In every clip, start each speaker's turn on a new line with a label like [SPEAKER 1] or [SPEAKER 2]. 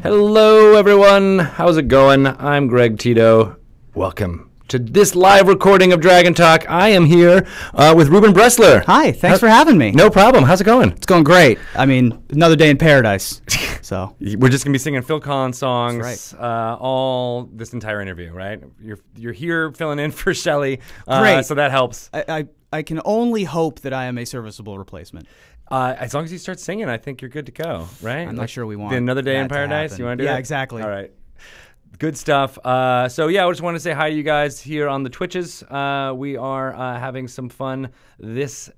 [SPEAKER 1] Hello, everyone. How's it going? I'm Greg Tito. Welcome to this live recording of Dragon Talk. I am here with Reuben Bresler.
[SPEAKER 2] Hi, thanks for having me.
[SPEAKER 1] No problem. How's it going?
[SPEAKER 2] It's going great. I mean, another day in paradise. So
[SPEAKER 1] we're just gonna be singing Phil Collins songs
[SPEAKER 2] right.
[SPEAKER 1] all this entire interview, right? You're here filling in for Shelley,
[SPEAKER 2] great.
[SPEAKER 1] So that helps.
[SPEAKER 2] I can only hope that I am a serviceable replacement.
[SPEAKER 1] As long as you start singing, I think you're good to go, right?
[SPEAKER 2] I'm not sure we want
[SPEAKER 1] another day in
[SPEAKER 2] that
[SPEAKER 1] paradise. You want to do it?
[SPEAKER 2] Yeah, exactly.
[SPEAKER 1] All right. Good stuff. So yeah, I just want to say hi to you guys here on the Twitches. We are having some fun this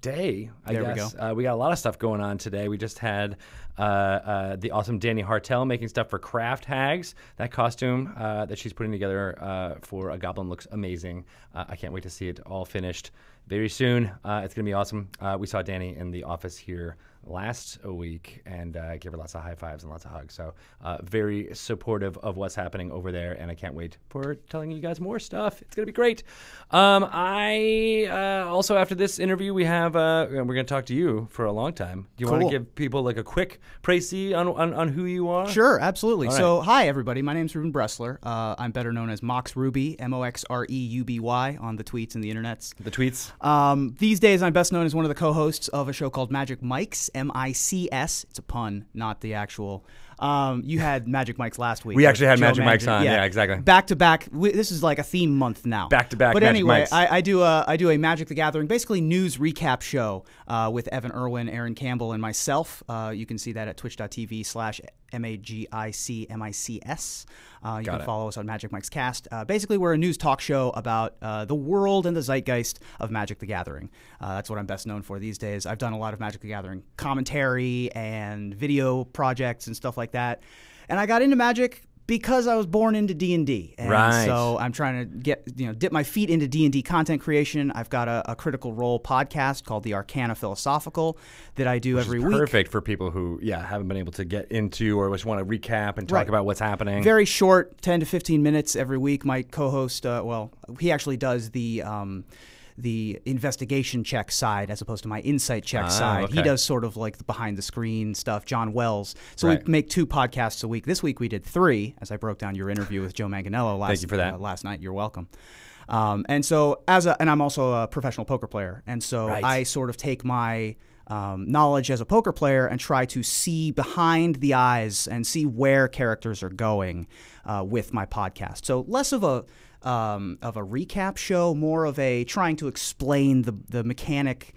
[SPEAKER 1] day, I guess. We got a lot of stuff going on today. We just had the awesome Danny Hartel making stuff for Craft Hags. That costume that she's putting together for a goblin looks amazing. I can't wait to see it all finished very soon. It's going to be awesome. We saw Danny in the office here last week and gave her lots of high fives and lots of hugs. So very supportive of what's happening over there, and I can't wait for telling you guys more stuff. It's going to be great. I also, after this interview, we have we're going to talk to you for a long time. Do you want to give people like a quick précis on who you are?
[SPEAKER 2] Sure, absolutely.
[SPEAKER 1] All right.
[SPEAKER 2] So, hi, everybody. My name's Reuben Bresler. I'm better known as Mox Ruby, MoxReuby on the tweets and the internets.
[SPEAKER 1] The tweets?
[SPEAKER 2] These days, I'm best known as one of the co-hosts of a show called Magic Mics. M-I-C-S. It's a pun, not the actual. You had Magic Mics last week.
[SPEAKER 1] We actually had
[SPEAKER 2] Joe
[SPEAKER 1] Magic Mics on. Yeah, exactly.
[SPEAKER 2] Back to back. This is like a theme month now.
[SPEAKER 1] Back to back.
[SPEAKER 2] But
[SPEAKER 1] Magic
[SPEAKER 2] anyway,
[SPEAKER 1] Mics.
[SPEAKER 2] I do a Magic the Gathering, basically news recap show with Evan Irwin, Aaron Campbell, and myself. You can see that at twitch.tv/MAGICMICS. You can follow us on Magic Mike's Cast. Basically, we're a news talk show about the world and the zeitgeist of Magic the Gathering. That's what I'm best known for these days. I've done a lot of Magic the Gathering commentary and video projects and stuff like that. And I got into Magic because I was born into D&D. And
[SPEAKER 1] right.
[SPEAKER 2] So I'm trying to dip my feet into D&D content creation. I've got a Critical Role podcast called The Arcana Philosophical that I do every week.
[SPEAKER 1] Perfect for people who, haven't been able to get into or just want to recap and talk about what's happening.
[SPEAKER 2] Very short, 10 to 15 minutes every week. My co-host, he actually does the investigation check side as opposed to my insight check side.
[SPEAKER 1] Okay.
[SPEAKER 2] He does sort of like the behind the screen stuff, John Wells. So we make 2 podcasts a week. This week we did 3, as I broke down your interview with Joe Manganiello last night. You're welcome. And I'm also a professional poker player. And so I sort of take my knowledge as a poker player and try to see behind the eyes and see where characters are going with my podcast. So less of a recap show, more of a trying to explain the mechanics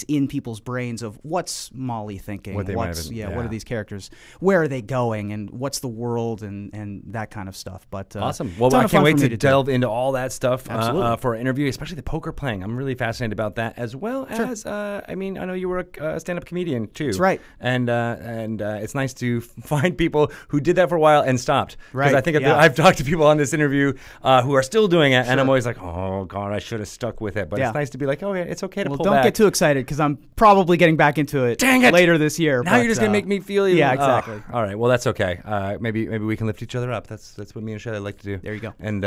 [SPEAKER 2] in people's brains of what's Molly thinking, what are these characters, where are they going, and what's the world and that kind of stuff. But
[SPEAKER 1] awesome. Well, I can't wait to delve into all that stuff for our interview, especially the poker playing. I'm really fascinated about that, as well as I know you were a stand-up comedian too.
[SPEAKER 2] That's right.
[SPEAKER 1] And it's nice to find people who did that for a while and stopped.
[SPEAKER 2] Right.
[SPEAKER 1] Because I think I've talked to people on this interview who are still doing it, and I'm always like, oh God, I should have stuck with it. But it's nice to be like, oh, it's okay to pull back.
[SPEAKER 2] Don't get too excited because I'm probably getting back into it later this year.
[SPEAKER 1] Now you're just going to make me feel even.
[SPEAKER 2] Yeah, exactly.
[SPEAKER 1] All right. Well, that's okay. Maybe we can lift each other up. That's what me and Shelley like to do.
[SPEAKER 2] There you go.
[SPEAKER 1] And,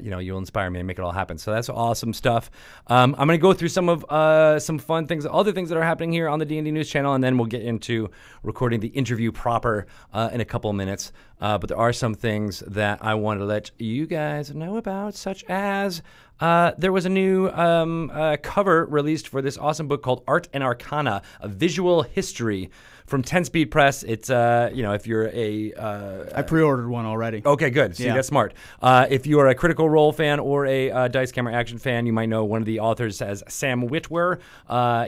[SPEAKER 1] you'll inspire me and make it all happen. So that's awesome stuff. I'm going to go through some fun things, other things that are happening here on the D&D News channel, and then we'll get into recording the interview proper in a couple of minutes. But there are some things that I want to let you guys know about, such as there was a new cover released for this awesome book called Art and Arcana, A Visual History from 10-Speed Press. It's, if you're I
[SPEAKER 2] pre-ordered one already.
[SPEAKER 1] Okay, good. See, that's smart. If you are a Critical Role fan or a Dice Camera Action fan, you might know one of the authors as Sam Witwer.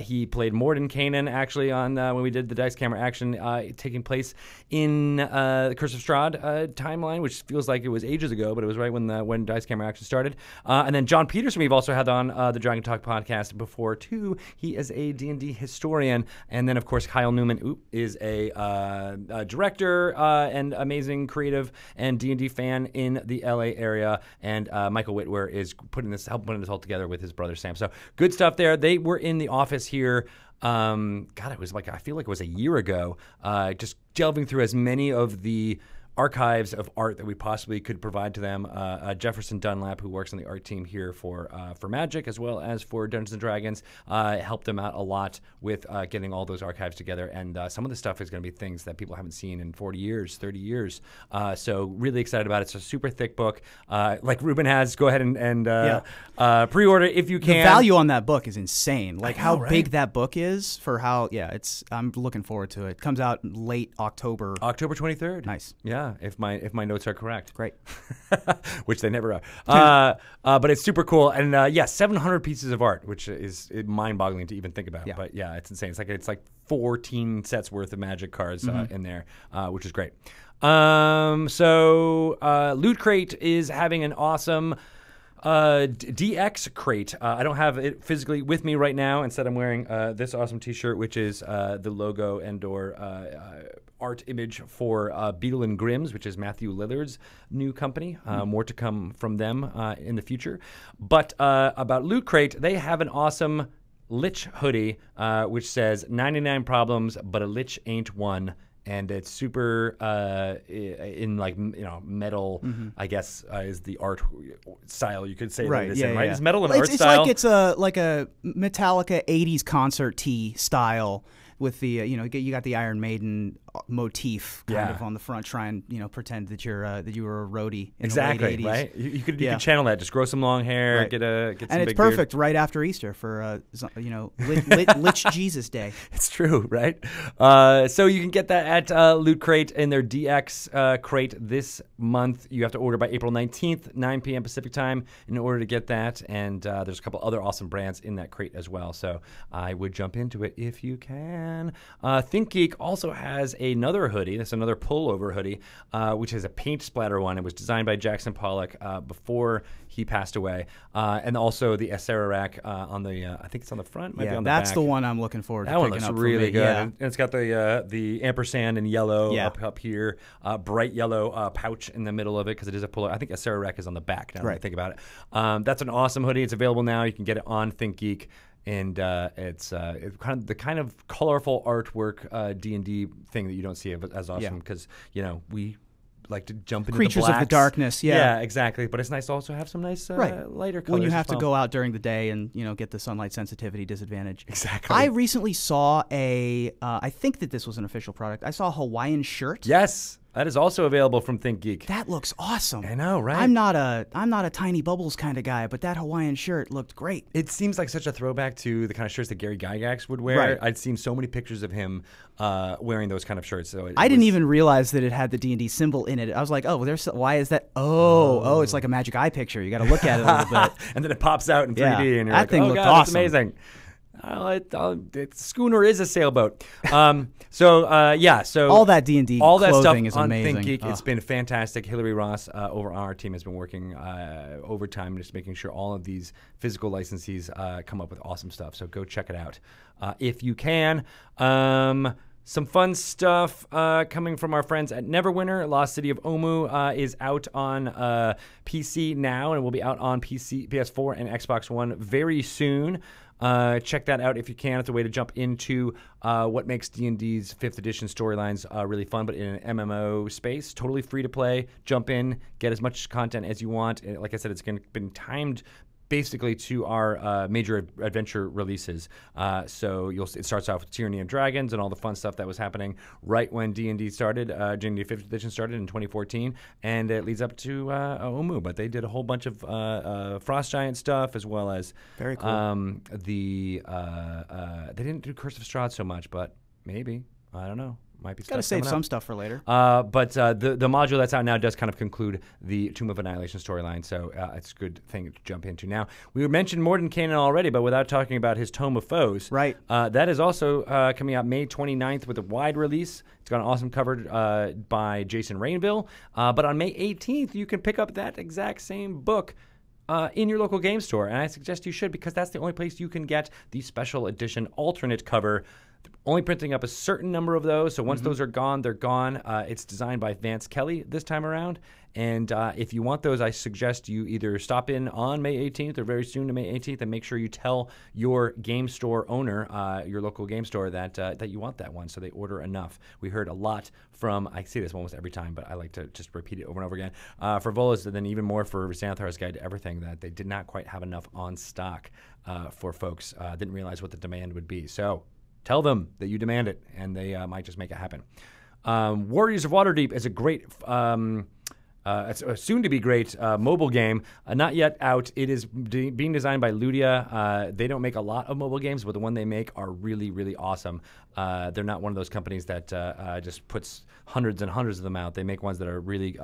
[SPEAKER 1] He played Morden Kanan, actually, on when we did the Dice Camera Action, taking place in the Curse of Strahd timeline, which feels like it was ages ago, but it was right when Dice Camera Action started. And then John Peterson, we've also had on the Dragon Talk podcast before, too. He is a D&D historian. And then, of course, Kyle Newman is a director and amazing creative and D&D fan in the LA area. And Michael Witwer is putting this all together with his brother Sam. So good stuff there. They were in the office here. It was I feel like it was a year ago. Just delving through as many of the archives of art that we possibly could provide to them. Jefferson Dunlap, who works on the art team here for Magic as well as for Dungeons & Dragons, helped them out a lot with getting all those archives together. And some of the stuff is going to be things that people haven't seen in 40 years, 30 years. So really excited about it. It's a super thick book. Like Reuben has, go ahead and pre-order if you can.
[SPEAKER 2] The value on that book is insane. Like how
[SPEAKER 1] right?
[SPEAKER 2] big that book is for how, I'm looking forward to it. It comes out late October.
[SPEAKER 1] October 23rd.
[SPEAKER 2] Nice.
[SPEAKER 1] Yeah, if my notes are correct.
[SPEAKER 2] Great.
[SPEAKER 1] Which they never are. But it's super cool. And 700 pieces of art, which is mind-boggling to even think about. Yeah. But yeah, it's insane. It's like 14 sets worth of Magic cards in there, which is great. So Loot Crate is having an awesome DX crate. I don't have it physically with me right now. Instead, I'm wearing this awesome T-shirt, which is the logo and/or art image for Beetle and Grimm's, which is Matthew Lillard's new company. More to come from them in the future. But about Loot Crate, they have an awesome Lich hoodie, which says 99 problems, but a Lich ain't one. And it's super in metal. I guess is the art style you could say.
[SPEAKER 2] Right,
[SPEAKER 1] that it's in, right? It's metal and art
[SPEAKER 2] it's
[SPEAKER 1] style.
[SPEAKER 2] Like it's a Metallica '80s concert tee style with the you got the Iron Maiden motif kind of on the front. Try and pretend that you were a roadie in the late 80s.
[SPEAKER 1] Right? You could channel that. Just grow some long hair, get some
[SPEAKER 2] and it's
[SPEAKER 1] big
[SPEAKER 2] perfect
[SPEAKER 1] beard.
[SPEAKER 2] Right after Easter for Lich Jesus Day.
[SPEAKER 1] It's true, right? So you can get that at Loot Crate in their DX crate this month. You have to order by April 19th, 9 p.m. Pacific time in order to get that. And there's a couple other awesome brands in that crate as well. So I would jump into it if you can. ThinkGeek also has another hoodie. That's another pullover hoodie, which is a paint splatter one. It was designed by Jackson Pollock before he passed away. And also the Acera rack on the, I think it's on the front. Might be on the
[SPEAKER 2] that's
[SPEAKER 1] back.
[SPEAKER 2] the one I'm looking forward to.
[SPEAKER 1] That one looks really good.
[SPEAKER 2] Yeah.
[SPEAKER 1] And it's got the ampersand and yellow up here, bright yellow pouch in the middle of it because it is a pullover. I think Acera rack is on the back now that I think about it. That's an awesome hoodie. It's available now. You can get it on ThinkGeek. And it's kind of the kind of colorful artwork D&D thing that you don't see as often because we like to jump into
[SPEAKER 2] creatures
[SPEAKER 1] the
[SPEAKER 2] of the darkness.
[SPEAKER 1] Yeah, exactly. But it's nice to also have some nice lighter colors.
[SPEAKER 2] When you have to go out during the day and get the sunlight sensitivity disadvantage.
[SPEAKER 1] Exactly.
[SPEAKER 2] I recently saw I think that this was an official product. I saw a Hawaiian shirt.
[SPEAKER 1] Yes. That is also available from ThinkGeek.
[SPEAKER 2] That looks awesome.
[SPEAKER 1] I know, right?
[SPEAKER 2] I'm not a Tiny Bubbles kind of guy, but that Hawaiian shirt looked great.
[SPEAKER 1] It seems like such a throwback to the kind of shirts that Gary Gygax would wear.
[SPEAKER 2] Right.
[SPEAKER 1] I'd seen so many pictures of him wearing those kind of shirts. So
[SPEAKER 2] I didn't even realize that it had the D&D symbol in it. I was like, why is that? Oh, it's like a Magic Eye picture. You got to look at it a little bit.
[SPEAKER 1] And then it pops out in 3D, and you're
[SPEAKER 2] that thing looked
[SPEAKER 1] God,
[SPEAKER 2] awesome.
[SPEAKER 1] That's amazing. Schooner is a sailboat. So
[SPEAKER 2] all that D&D
[SPEAKER 1] all that
[SPEAKER 2] clothing
[SPEAKER 1] stuff
[SPEAKER 2] is
[SPEAKER 1] on
[SPEAKER 2] amazing.
[SPEAKER 1] ThinkGeek. It's been fantastic. Hillary Ross over on our team has been working overtime, just making sure all of these physical licensees come up with awesome stuff. So go check it out if you can. Some fun stuff coming from our friends at Neverwinter. Lost City of Omu is out on PC now and will be out on PC, PS4, and Xbox One very soon. Check that out if you can. It's a way to jump into what makes D&D's 5th edition storylines really fun, but in an MMO space. Totally free to play. Jump in, get as much content as you want. Like I said, it's been timed basically to our major adventure releases. So it starts off with Tyranny of Dragons and all the fun stuff that was happening right when D&D started, D&D 5th edition started in 2014, and it leads up to Omu. But they did a whole bunch of Frost Giant stuff as well as
[SPEAKER 2] very cool.
[SPEAKER 1] They didn't do Curse of Strahd so much, but maybe. I don't know. Might be
[SPEAKER 2] got to save some stuff for later.
[SPEAKER 1] But the module that's out now does kind of conclude the Tomb of Annihilation storyline, so it's a good thing to jump into. Now, we mentioned Mordenkainen already, but without talking about his Tome of Foes.
[SPEAKER 2] Right.
[SPEAKER 1] That is also coming out May 29th with a wide release. It's got an awesome cover by Jason Rainville. But on May 18th, you can pick up that exact same book in your local game store, and I suggest you should because that's the only place you can get the special edition alternate cover. only printing up a certain number of those. So once those are gone, they're gone. It's designed by Vance Kelly this time around. And if you want those, I suggest you either stop in on May 18th or very soon to May 18th and make sure you tell your game store owner, your local game store, that you want that one so they order enough. We heard a lot from, I say this almost every time, but I like to just repeat it over and over again, for Volos, and then even more for Xanathar's Guide to Everything, that they did not quite have enough on stock for folks. Didn't realize what the demand would be. So tell them that you demand it, and they might just make it happen. Warriors of Waterdeep is a great... it's a soon-to-be great mobile game, not yet out. It is being designed by Ludia. They don't make a lot of mobile games, but the one they make are really, really awesome. They're not one of those companies that just puts hundreds and hundreds of them out. They make ones that are really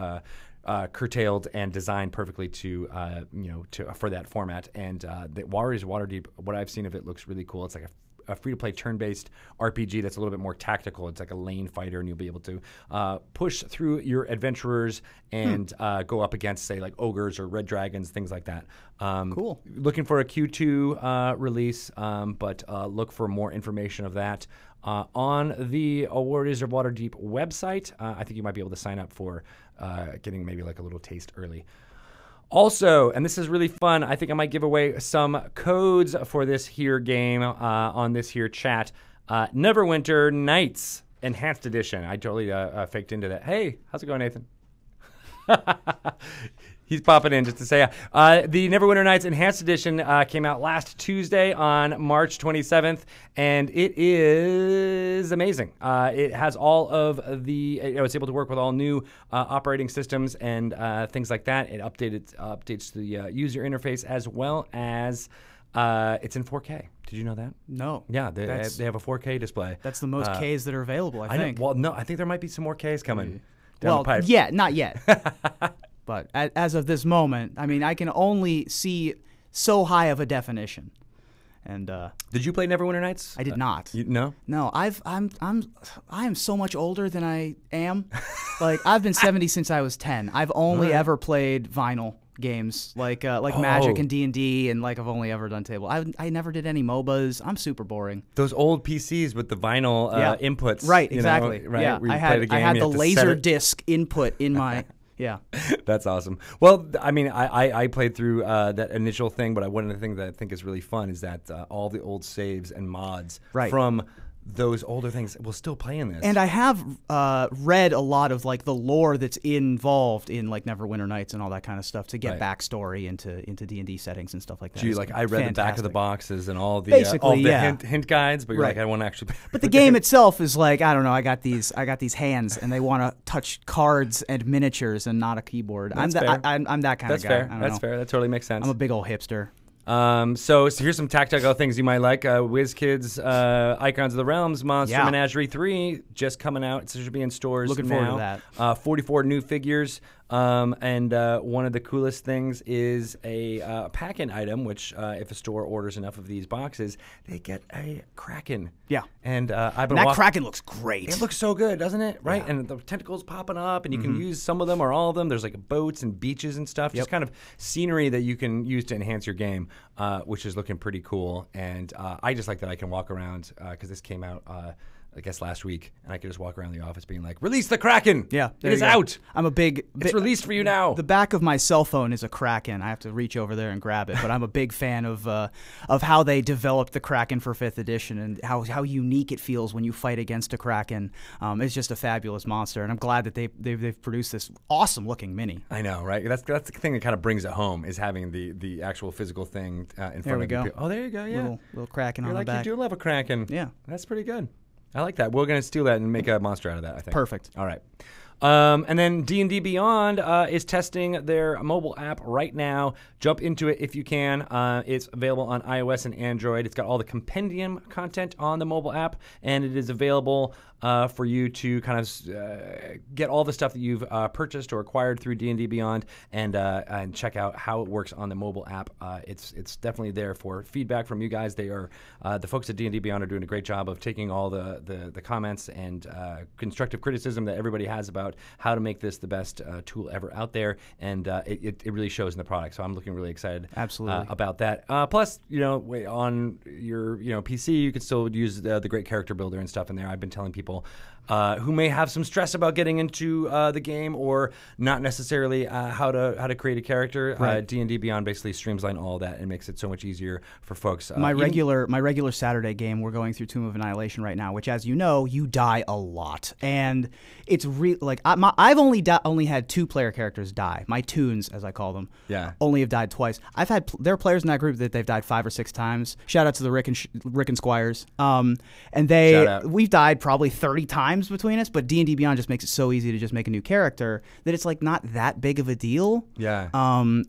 [SPEAKER 1] curtailed and designed perfectly for that format. And the Warriors of Waterdeep, what I've seen of it, looks really cool. It's like a free-to-play turn-based RPG that's a little bit more tactical. It's like a lane fighter, and you'll be able to push through your adventurers and go up against, say, like ogres or red dragons, things like that.
[SPEAKER 2] Cool.
[SPEAKER 1] Looking for a Q2 release, but look for more information of that on the Warriors of Waterdeep website. I think you might be able to sign up for getting maybe like a little taste early. Also, and this is really fun, I think I might give away some codes for this here game on this here chat. Neverwinter Nights Enhanced Edition. I totally faked into that. Hey, how's it going, Nathan? He's popping in just to say the Neverwinter Nights Enhanced Edition came out last Tuesday on March 27th, and it is amazing. It has all of the, it's able to work with all new operating systems and things like that. It updates the user interface as well as it's in 4K. Did you know that?
[SPEAKER 2] No.
[SPEAKER 1] Yeah, they have a 4K display.
[SPEAKER 2] That's the most Ks that are available, I think.
[SPEAKER 1] Well, no, I think there might be some more Ks coming down the pipe.
[SPEAKER 2] Yeah, not yet. But as of this moment, I mean, I can only see so high of a definition. And
[SPEAKER 1] did you play Neverwinter Nights?
[SPEAKER 2] I did not.
[SPEAKER 1] No.
[SPEAKER 2] No, I am so much older than I am. Like, I've been 70 since I was 10. I've only ever played vinyl games like Magic and D&D, and like I've only ever done table. I never did any MOBAs. I'm super boring.
[SPEAKER 1] Those old PCs with the vinyl inputs.
[SPEAKER 2] Right, exactly.
[SPEAKER 1] Right?
[SPEAKER 2] Yeah, I had the laser disc input in my. Yeah.
[SPEAKER 1] That's awesome. Well, I mean, I played through that initial thing, but one of the things that I think is really fun is that all the old saves and mods from those older things will still play in this.
[SPEAKER 2] And I have read a lot of like the lore that's involved in like Neverwinter Nights and all that kind of stuff to get backstory into D&D settings and stuff like that.
[SPEAKER 1] Gee, like I read the back of the boxes and all the hint guides, but you're like, I want to actually.
[SPEAKER 2] But the game itself is like, I don't know. I got these hands, and they want to touch cards and miniatures and not a keyboard. I'm that kind of guy.
[SPEAKER 1] That's fair. That's fair. That totally makes sense.
[SPEAKER 2] I'm a big old hipster.
[SPEAKER 1] So here's some tactical things you might like. WizKids Icons of the Realms Monster Menagerie 3 just coming out. It should be in stores
[SPEAKER 2] Looking
[SPEAKER 1] now.
[SPEAKER 2] forward to that.
[SPEAKER 1] 44 new figures. And one of the coolest things is a pack-in item, which if a store orders enough of these boxes, they get a Kraken.
[SPEAKER 2] Yeah.
[SPEAKER 1] And
[SPEAKER 2] that Kraken looks great.
[SPEAKER 1] It looks so good, doesn't it? Right?
[SPEAKER 2] Yeah.
[SPEAKER 1] And the tentacles popping up, and you can use some of them or all of them. There's like boats and beaches and stuff. Just kind of scenery that you can use to enhance your game, which is looking pretty cool. And I just like that I can walk around, because this came out I guess last week, and I could just walk around the office being like, "Release the Kraken!
[SPEAKER 2] Yeah,
[SPEAKER 1] it is out.
[SPEAKER 2] I'm a big.
[SPEAKER 1] It's released for you now."
[SPEAKER 2] The back of my cell phone is a Kraken. I have to reach over there and grab it. But I'm a big fan of how they developed the Kraken for 5th edition and how unique it feels when you fight against a Kraken. It's just a fabulous monster, and I'm glad that they've produced this awesome looking mini.
[SPEAKER 1] I know, right? That's the thing that kind of brings it home, is having the actual physical thing in front of you. Oh, there you go. Yeah,
[SPEAKER 2] little Kraken on the back.
[SPEAKER 1] You do love a Kraken.
[SPEAKER 2] Yeah,
[SPEAKER 1] that's pretty good. I like that. We're going to steal that and make a monster out of that, I think.
[SPEAKER 2] Perfect.
[SPEAKER 1] All right. And then D&D Beyond is testing their mobile app right now. Jump into it if you can. It's available on iOS and Android. It's got all the compendium content on the mobile app, and it is available for you to kind of get all the stuff that you've purchased or acquired through D&D Beyond and check out how it works on the mobile app. It's definitely there for feedback from you guys. They are the folks at D&D Beyond are doing a great job of taking all the comments and constructive criticism that everybody has about how to make this the best tool ever out there, and it really shows in the product. So I'm looking really excited about that. Plus, on your PC, you can still use the great character builder and stuff in there. I've been telling people who may have some stress about getting into the game or not necessarily how to create a character.
[SPEAKER 2] Right.
[SPEAKER 1] D&D Beyond basically streamlines all that and makes it so much easier for folks.
[SPEAKER 2] My regular Saturday game, we're going through Tomb of Annihilation right now, which, as you know, you die a lot, and it's like I've only had 2 player characters die. My toons, as I call them, only have died twice. There are players in that group that they've died 5 or 6 times. Shout out to the Rick and Squires, and we've died probably 30 times between us. But D&D Beyond just makes it so easy to just make a new character that it's like not that big of a deal.
[SPEAKER 1] Yeah.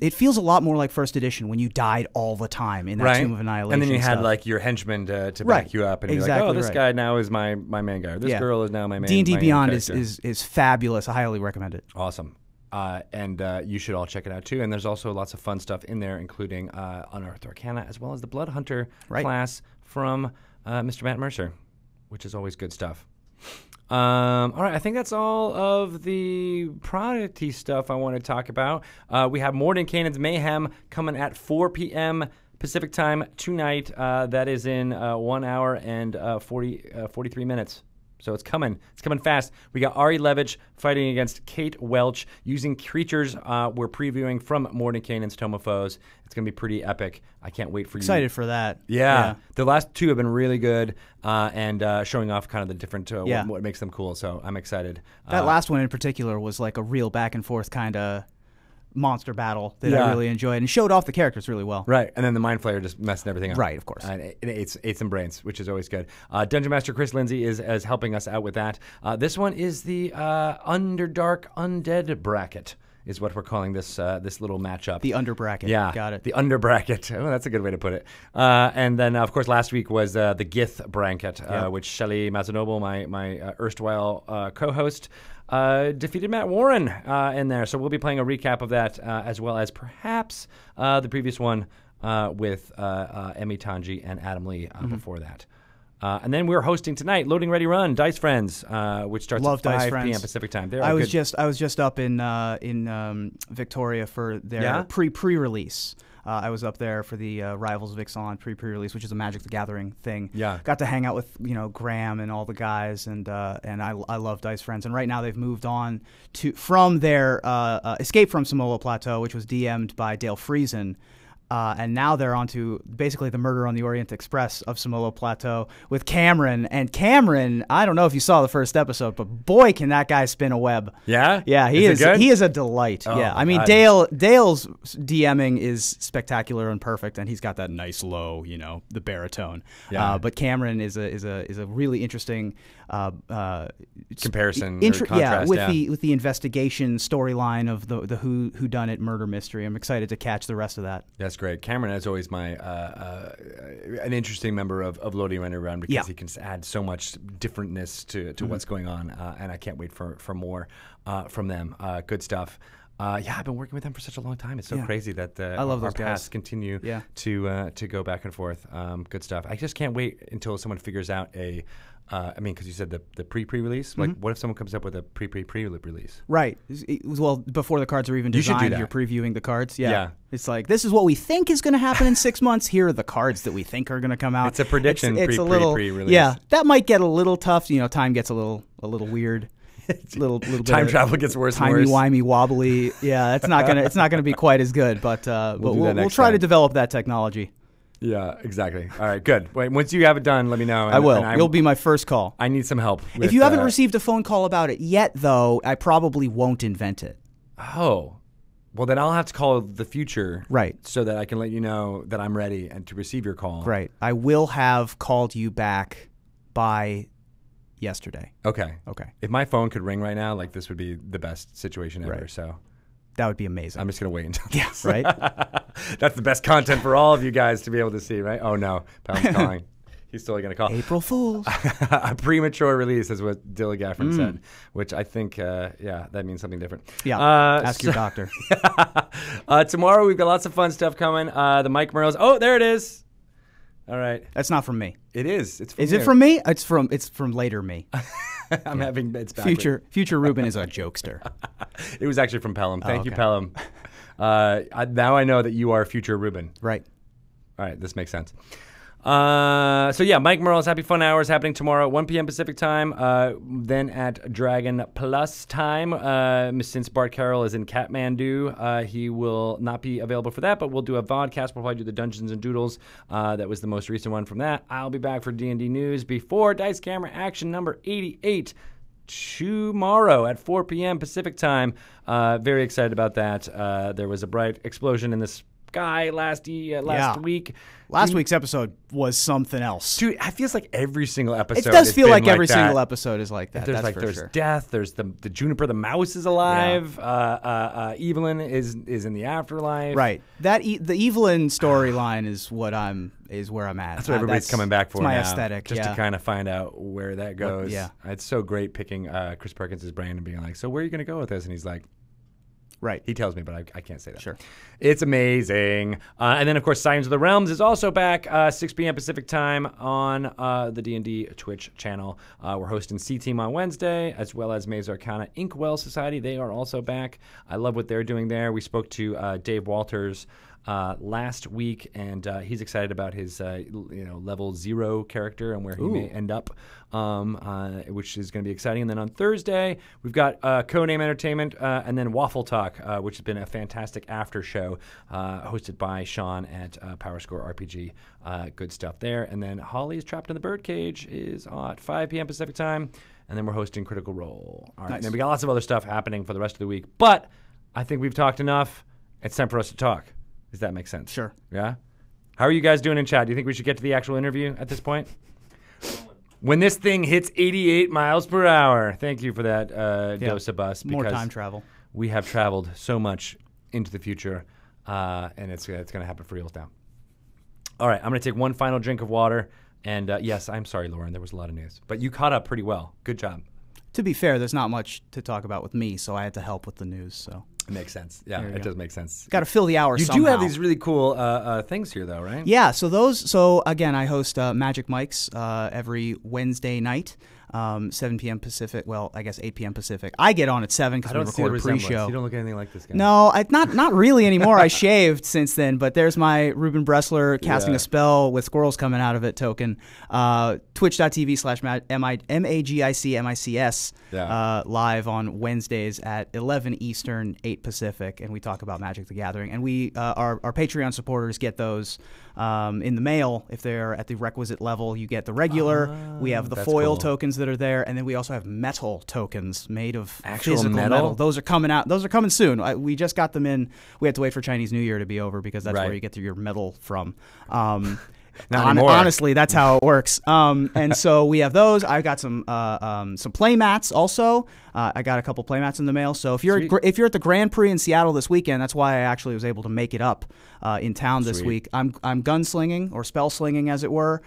[SPEAKER 2] It feels a lot more like first edition when you died all the time in that Tomb of Annihilation.
[SPEAKER 1] And then you had like your henchmen to back you up, and you're like, oh, this guy now is my main guy. Or this girl is now my main.
[SPEAKER 2] D&D Beyond is fabulous. I highly recommend it.
[SPEAKER 1] Awesome. And you should all check it out too. And there's also lots of fun stuff in there, including Unearthed Arcana, as well as the Blood Hunter class from Mr. Matt Mercer, which is always good stuff. All right, I think that's all of the product-y stuff I want to talk about. We have Mordenkainen's Mayhem coming at 4 p.m. Pacific time tonight. That is in 1 hour and 43 minutes. So it's coming. It's coming fast. We got Ari Levitch fighting against Kate Welch using creatures we're previewing from Mordenkainen's Tome of Foes. It's going to be pretty epic. I can't wait for you.
[SPEAKER 2] Excited for that.
[SPEAKER 1] Yeah. The last 2 have been really good and showing off kind of the different what makes them cool. So I'm excited.
[SPEAKER 2] That last one in particular was like a real back and forth kind of monster battle that I really enjoyed and showed off the characters really well.
[SPEAKER 1] Right, and then the Mind Flayer just messing everything up.
[SPEAKER 2] Right, of course.
[SPEAKER 1] And it ate some brains, which is always good. Dungeon Master Chris Lindsay is helping us out with that. This one is the Underdark Undead bracket, is what we're calling this little matchup.
[SPEAKER 2] The under bracket.
[SPEAKER 1] Yeah,
[SPEAKER 2] got it.
[SPEAKER 1] The under bracket. Oh, that's a good way to put it. And then, of course, last week was the Gith bracket, which Shelley Mazanoble, my erstwhile co-host, defeated Matt Warren in there. So we'll be playing a recap of that, as well as perhaps the previous one with Emmy Tanji and Adam Lee before that. And then we're hosting tonight Loading Ready Run Dice Friends, which starts at 5 p.m. Pacific time. I was
[SPEAKER 2] just up in Victoria for their pre-release. I was up there for the Rivals Vixen pre-release, which is a Magic the Gathering thing.
[SPEAKER 1] Yeah,
[SPEAKER 2] got to hang out with Graham and all the guys, and I love Dice Friends. And right now they've moved on from their Escape from Samoa Plateau, which was DM'd by Dale Friesen. And now they're on to basically the Murder on the Orient Express of Samoa Plateau with Cameron. And Cameron, I don't know if you saw the first episode, but boy, can that guy spin a web.
[SPEAKER 1] Yeah?
[SPEAKER 2] Yeah, he is a delight.
[SPEAKER 1] Oh,
[SPEAKER 2] yeah, I mean, Dale's DMing is spectacular and perfect, and he's got that nice low, the baritone.
[SPEAKER 1] Yeah.
[SPEAKER 2] But Cameron is a really interesting
[SPEAKER 1] comparison or contrast.
[SPEAKER 2] With the investigation storyline of the whodunit murder mystery. I'm excited to catch the rest of that.
[SPEAKER 1] That's great. Cameron is always an interesting member of Loading Ready Run because he can add so much differentness to what's going on, and I can't wait for more from them. Good stuff. I've been working with them for such a long time. It's so crazy that
[SPEAKER 2] I love
[SPEAKER 1] our
[SPEAKER 2] those guys.
[SPEAKER 1] paths continue to go back and forth. Good stuff. I just can't wait until someone figures out because you said the pre-release. Like, what if someone comes up with a pre-release?
[SPEAKER 2] Right. Well, before the cards are even designed, you're previewing the cards.
[SPEAKER 1] Yeah.
[SPEAKER 2] It's like, this is what we think is going to happen in 6 months. Here are the cards that we think are going to come out.
[SPEAKER 1] It's a prediction. It's pre-release.
[SPEAKER 2] Yeah, that might get a little tough. Time gets a little weird. little bit
[SPEAKER 1] time travel gets worse and worse.
[SPEAKER 2] Timey-wimey, wobbly. Yeah, it's not gonna be quite as good. But we'll try to develop that technology.
[SPEAKER 1] Yeah, exactly. All right, good. Wait, once you have it done, let me know.
[SPEAKER 2] I will. You'll be my first call.
[SPEAKER 1] I need some help.
[SPEAKER 2] If you haven't received a phone call about it yet, though, I probably won't invent it.
[SPEAKER 1] Oh. Well, then I'll have to call the future.
[SPEAKER 2] Right.
[SPEAKER 1] So that I can let you know that I'm ready and to receive your call.
[SPEAKER 2] Right. I will have called you back by yesterday.
[SPEAKER 1] Okay. If my phone could ring right now, this would be the best situation ever.
[SPEAKER 2] Right.
[SPEAKER 1] So
[SPEAKER 2] that would be amazing.
[SPEAKER 1] I'm just going to wait until
[SPEAKER 2] this. Right?
[SPEAKER 1] That's the best content for all of you guys to be able to see, right? Oh, no. Pound's calling. He's totally going to call.
[SPEAKER 2] April Fools.
[SPEAKER 1] A premature release is what Dilla Gaffron said, which I think, that means something different.
[SPEAKER 2] Yeah, ask your doctor.
[SPEAKER 1] Tomorrow we've got lots of fun stuff coming. The Mike Merles. Oh, there it is. All right.
[SPEAKER 2] That's not from me.
[SPEAKER 1] It is. It's from
[SPEAKER 2] Is
[SPEAKER 1] you.
[SPEAKER 2] it from me? It's from later me.
[SPEAKER 1] I'm having it's backward.
[SPEAKER 2] Future Reuben is a jokester.
[SPEAKER 1] It was actually from Pelham. Thank you, Pelham. Now I know that you are future Reuben.
[SPEAKER 2] Right.
[SPEAKER 1] All right, this makes sense. So yeah, Mike Merle's Happy Fun Hour is happening tomorrow at 1 p.m. Pacific time. Then at Dragon Plus time, since Bart Carroll is in Kathmandu, he will not be available for that, but we'll do a vodcast. We'll probably do the Dungeons and Doodles. That was the most recent one from that. I'll be back for D&D News before Dice Camera Action number 88 tomorrow at 4 p.m. Pacific time. Very excited about that. There was a bright explosion in the sky last week.
[SPEAKER 2] Last week's episode was something else.
[SPEAKER 1] Dude, it feels like every single episode.
[SPEAKER 2] It does feel like every single episode is like that.
[SPEAKER 1] There's death. There's the Juniper, the mouse is alive. Evelyn is in the afterlife.
[SPEAKER 2] Right. The Evelyn storyline is where I'm at.
[SPEAKER 1] That's what everybody's coming back for.
[SPEAKER 2] It's my
[SPEAKER 1] now,
[SPEAKER 2] aesthetic.
[SPEAKER 1] Just to kind of find out where that goes.
[SPEAKER 2] Yeah.
[SPEAKER 1] It's so great picking Chris Perkins' brain and being like, so where are you going to go with this? And he's like,
[SPEAKER 2] right.
[SPEAKER 1] He tells me, but I can't say that.
[SPEAKER 2] Sure.
[SPEAKER 1] It's amazing. And then, of course, Signs of the Realms is also back 6 p.m. Pacific time on the D&D Twitch channel. We're hosting C-Team on Wednesday, as well as Maze Arcana Inkwell Society. They are also back. I love what they're doing there. We spoke to Dave Walters last week, and he's excited about his level 0 character and where he may end up, which is going to be exciting. And then on Thursday, we've got Codename Entertainment and then Waffle Talk, which has been a fantastic after show hosted by Sean at Power Score RPG. Good stuff there. And then Holly's Trapped in the Birdcage is at 5 p.m. Pacific time, and then we're hosting Critical Role. All right,
[SPEAKER 2] nice.
[SPEAKER 1] And then we got lots of other stuff happening for the rest of the week, but I think we've talked enough. It's time for us to talk. Does that make sense?
[SPEAKER 2] Sure.
[SPEAKER 1] Yeah? How are you guys doing in chat? Do you think we should get to the actual interview at this point? When this thing hits 88 miles per hour. Thank you for that dose of us.
[SPEAKER 2] More time travel.
[SPEAKER 1] We have traveled so much into the future, and it's going to happen for real now. All right, I'm going to take one final drink of water. And yes, I'm sorry, Lauren. There was a lot of news. But you caught up pretty well. Good job.
[SPEAKER 2] To be fair, there's not much to talk about with me, so I had to help with the news. So
[SPEAKER 1] it makes sense. Yeah, it does make sense.
[SPEAKER 2] Got to fill the hour somehow.
[SPEAKER 1] You do have these really cool things here, though, right?
[SPEAKER 2] Yeah. So again, I host Magic Mics every Wednesday night. 7 p.m. Pacific. Well, I guess 8 p.m. Pacific. I get on at 7 because we record a pre-show.
[SPEAKER 1] You don't look anything like this guy.
[SPEAKER 2] No, not really anymore. I shaved since then, but there's my Reuben Bresler casting a spell with squirrels coming out of it token. Twitch.tv/MAGICMICS live on Wednesdays at 11 Eastern, 8 Pacific, and we talk about Magic the Gathering. And we our Patreon supporters get those in the mail if they're at the requisite level. You get the regular. We have the foil tokens that are there, and then we also have metal tokens made of
[SPEAKER 1] actual
[SPEAKER 2] physical metal. Those are coming out. Those are coming soon. We just got them in. We had to wait for Chinese New Year to be over because that's where you get your metal from. Honestly, that's how it works. And so we have those. I got some play mats also. I got a couple play mats in the mail. So if you're at the Grand Prix in Seattle this weekend, that's why I actually was able to make it up in town this week. I'm gunslinging or spell slinging, as it were.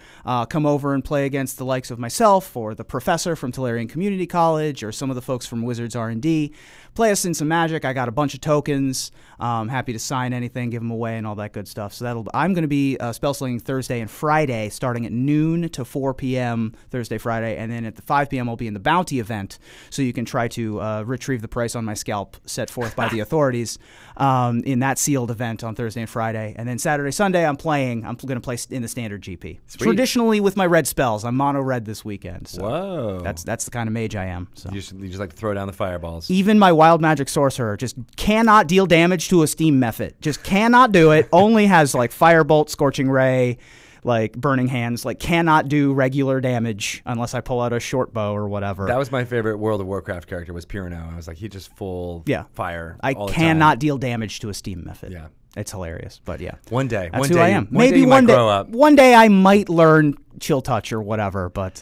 [SPEAKER 2] Come over and play against the likes of myself or the professor from Tolarian Community College or some of the folks from Wizards R&D. Play us in some Magic. I got a bunch of tokens. Happy to sign anything, give them away, and all that good stuff. So I'm going to be spell slinging Thursday and Friday, starting at noon to 4 p.m. Thursday, Friday, and then at the 5 p.m. I'll be in the bounty event, so you can try to retrieve the price on my scalp set forth by the authorities in that sealed event on Thursday and Friday. And then Saturday, Sunday, I'm going to play in the standard GP.
[SPEAKER 1] Sweet.
[SPEAKER 2] Traditionally with my red spells. I'm mono red this weekend. So
[SPEAKER 1] whoa.
[SPEAKER 2] That's the kind of mage I am. So.
[SPEAKER 1] You just like to throw down the fireballs.
[SPEAKER 2] Even my wild magic sorcerer just cannot deal damage to a steam method. Just cannot do it. Only has like firebolt, scorching ray, like burning hands. Like cannot do regular damage unless I pull out a short bow or whatever.
[SPEAKER 1] That was my favorite World of Warcraft character was Pyrrhino. I was like, he just full fire.
[SPEAKER 2] I cannot deal damage to a steam method.
[SPEAKER 1] Yeah.
[SPEAKER 2] It's hilarious, but yeah.
[SPEAKER 1] One day.
[SPEAKER 2] That's who I am. Maybe one day.
[SPEAKER 1] Grow up.
[SPEAKER 2] One day I might learn chill touch or whatever, but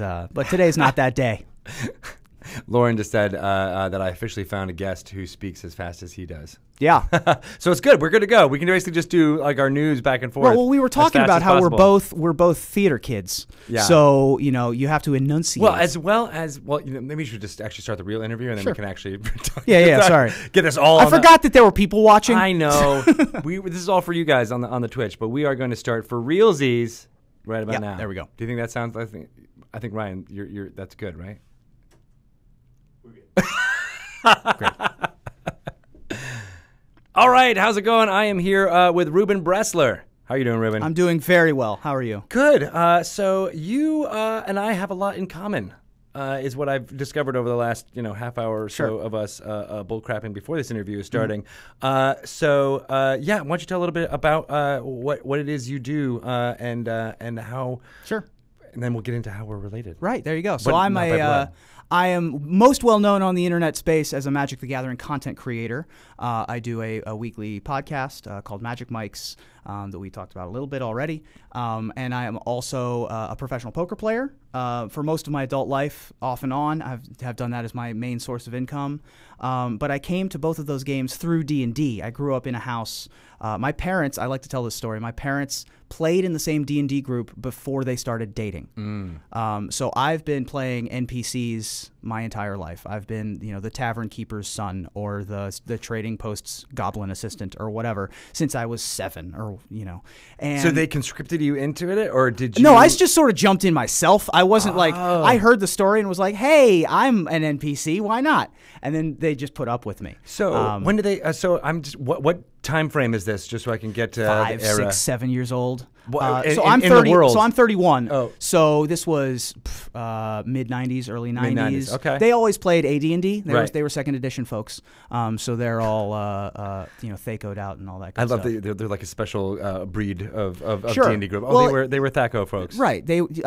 [SPEAKER 2] today's not that day.
[SPEAKER 1] Lauren just said that I officially found a guest who speaks as fast as he does.
[SPEAKER 2] Yeah.
[SPEAKER 1] So it's good. We're good to go. We can basically just do like our news back and forth.
[SPEAKER 2] Well, we were talking about how we're both theater kids. Yeah. So, you have to enunciate.
[SPEAKER 1] Well, maybe we should just actually start the real interview and then we can actually
[SPEAKER 2] sorry.
[SPEAKER 1] Get this all
[SPEAKER 2] I forgot that there were people watching.
[SPEAKER 1] I know. This is all for you guys on the Twitch, but we are going to start for realsies right about now.
[SPEAKER 2] There we go.
[SPEAKER 1] Do you think that sounds I think Ryan, you're that's good, right? We're good. Great. All right, how's it going? I am here with Reuben Bresler. How are you doing, Reuben?
[SPEAKER 2] I'm doing very well. How are you?
[SPEAKER 1] Good. So you and I have a lot in common, is what I've discovered over the last half hour or so of us bullcrapping before this interview is starting. Why don't you tell a little bit about what it is you do and how?
[SPEAKER 2] Sure.
[SPEAKER 1] And then we'll get into how we're related.
[SPEAKER 2] Right, there you go. So I am most well known on the internet space as a Magic the Gathering content creator. I do a weekly podcast called Magic Mics that we talked about a little bit already. And I am also a professional poker player for most of my adult life, off and on. I have done that as my main source of income. But I came to both of those games through D&D. I grew up in a house. My parents, I like to tell this story, my parents played in the same D&D group before they started dating. So I've been playing NPCs my entire life. I've been, the tavern keeper's son or the trading post's goblin assistant or whatever since I was 7 or, And
[SPEAKER 1] so they conscripted you into it, or did you?
[SPEAKER 2] No, I just sort of jumped in myself. I wasn't I heard the story and was like, hey, I'm an NPC. Why not? And then they just put up with me.
[SPEAKER 1] So when did they? So I'm just what time frame is this? Just so I can get to
[SPEAKER 2] 5,
[SPEAKER 1] the era.
[SPEAKER 2] 6, 7 years old.
[SPEAKER 1] So I'm 30.
[SPEAKER 2] So I'm 31.
[SPEAKER 1] Oh.
[SPEAKER 2] So this was mid 90s, early 90s.
[SPEAKER 1] Mid-90s. Okay.
[SPEAKER 2] They always played AD&D. They were second edition folks. So they're all Thaco'd out and all that. Good
[SPEAKER 1] I love
[SPEAKER 2] stuff.
[SPEAKER 1] they're like a special breed of
[SPEAKER 2] Sure.
[SPEAKER 1] D&D group. They were Thaco folks.
[SPEAKER 2] Right. Basically.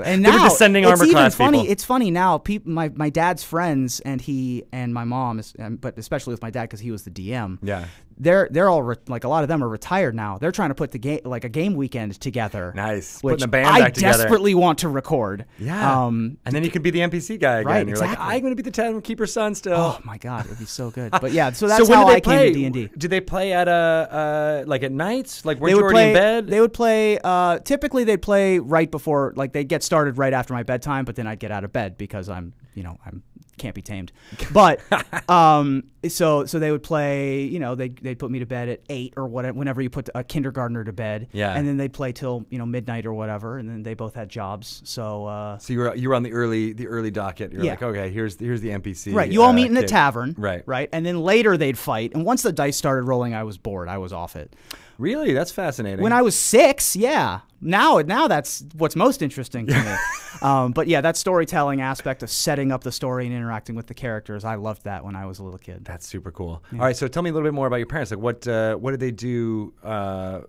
[SPEAKER 2] And
[SPEAKER 1] they
[SPEAKER 2] now
[SPEAKER 1] were descending armor
[SPEAKER 2] it's
[SPEAKER 1] class
[SPEAKER 2] even funny.
[SPEAKER 1] people.
[SPEAKER 2] It's funny now. My dad's friends and he and my mom, but especially with my dad because he was the DM.
[SPEAKER 1] Yeah.
[SPEAKER 2] They're all like a lot of them are retired now. They're trying to put a game weekend together.
[SPEAKER 1] Nice.
[SPEAKER 2] Which
[SPEAKER 1] Putting a band back together.
[SPEAKER 2] I desperately want to record.
[SPEAKER 1] Yeah. And then you could be the NPC guy again.
[SPEAKER 2] Right,
[SPEAKER 1] You're
[SPEAKER 2] exactly.
[SPEAKER 1] like, I'm going to be the tavern keeper's son still.
[SPEAKER 2] Oh my God, it would be so good. But yeah, so that's how I came to D&D.
[SPEAKER 1] Did they play at at nights? Like weren't you already in bed?
[SPEAKER 2] They would play. Typically, they'd play right before. Like they'd get started right after my bedtime, but then I'd get out of bed because I'm can't be tamed. But so they would play. They'd put me to bed at 8 or whatever. Whenever you put a kindergartner to bed.
[SPEAKER 1] Yeah.
[SPEAKER 2] And then they'd play till midnight or whatever. And then they both had jobs. So
[SPEAKER 1] you were on the early docket. You're like, okay, here's the NPC.
[SPEAKER 2] Right. You all meet in a tavern.
[SPEAKER 1] Right.
[SPEAKER 2] Right. And then later they'd fight. And once the dice started rolling, I was bored. I was off it.
[SPEAKER 1] Really? That's fascinating.
[SPEAKER 2] When I was 6, yeah. Now that's what's most interesting to me. But yeah, that storytelling aspect of setting up the story and interacting with the characters, I loved that when I was a little kid.
[SPEAKER 1] That's super cool. Yeah. All right, so tell me a little bit more about your parents. Like, what did they do? What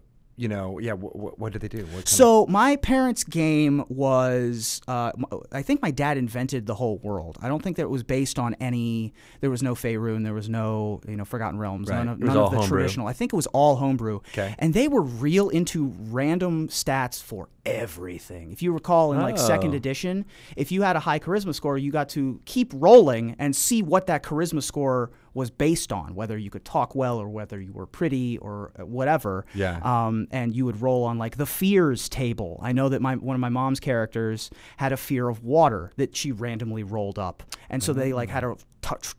[SPEAKER 1] did they do?
[SPEAKER 2] So my parents' game was, I think my dad invented the whole world. I don't think that it was based on there was no Faerun, there was no, Forgotten Realms,
[SPEAKER 1] right.
[SPEAKER 2] none of the traditional. I think it was all homebrew.
[SPEAKER 1] Okay.
[SPEAKER 2] And they were real into random stats for everything. If you recall in second edition, if you had a high charisma score, you got to keep rolling and see what that charisma score was based on, whether you could talk well or whether you were pretty or whatever.
[SPEAKER 1] Yeah.
[SPEAKER 2] And you would roll on like the fears table. I know that one of my mom's characters had a fear of water that she randomly rolled up. And so they had a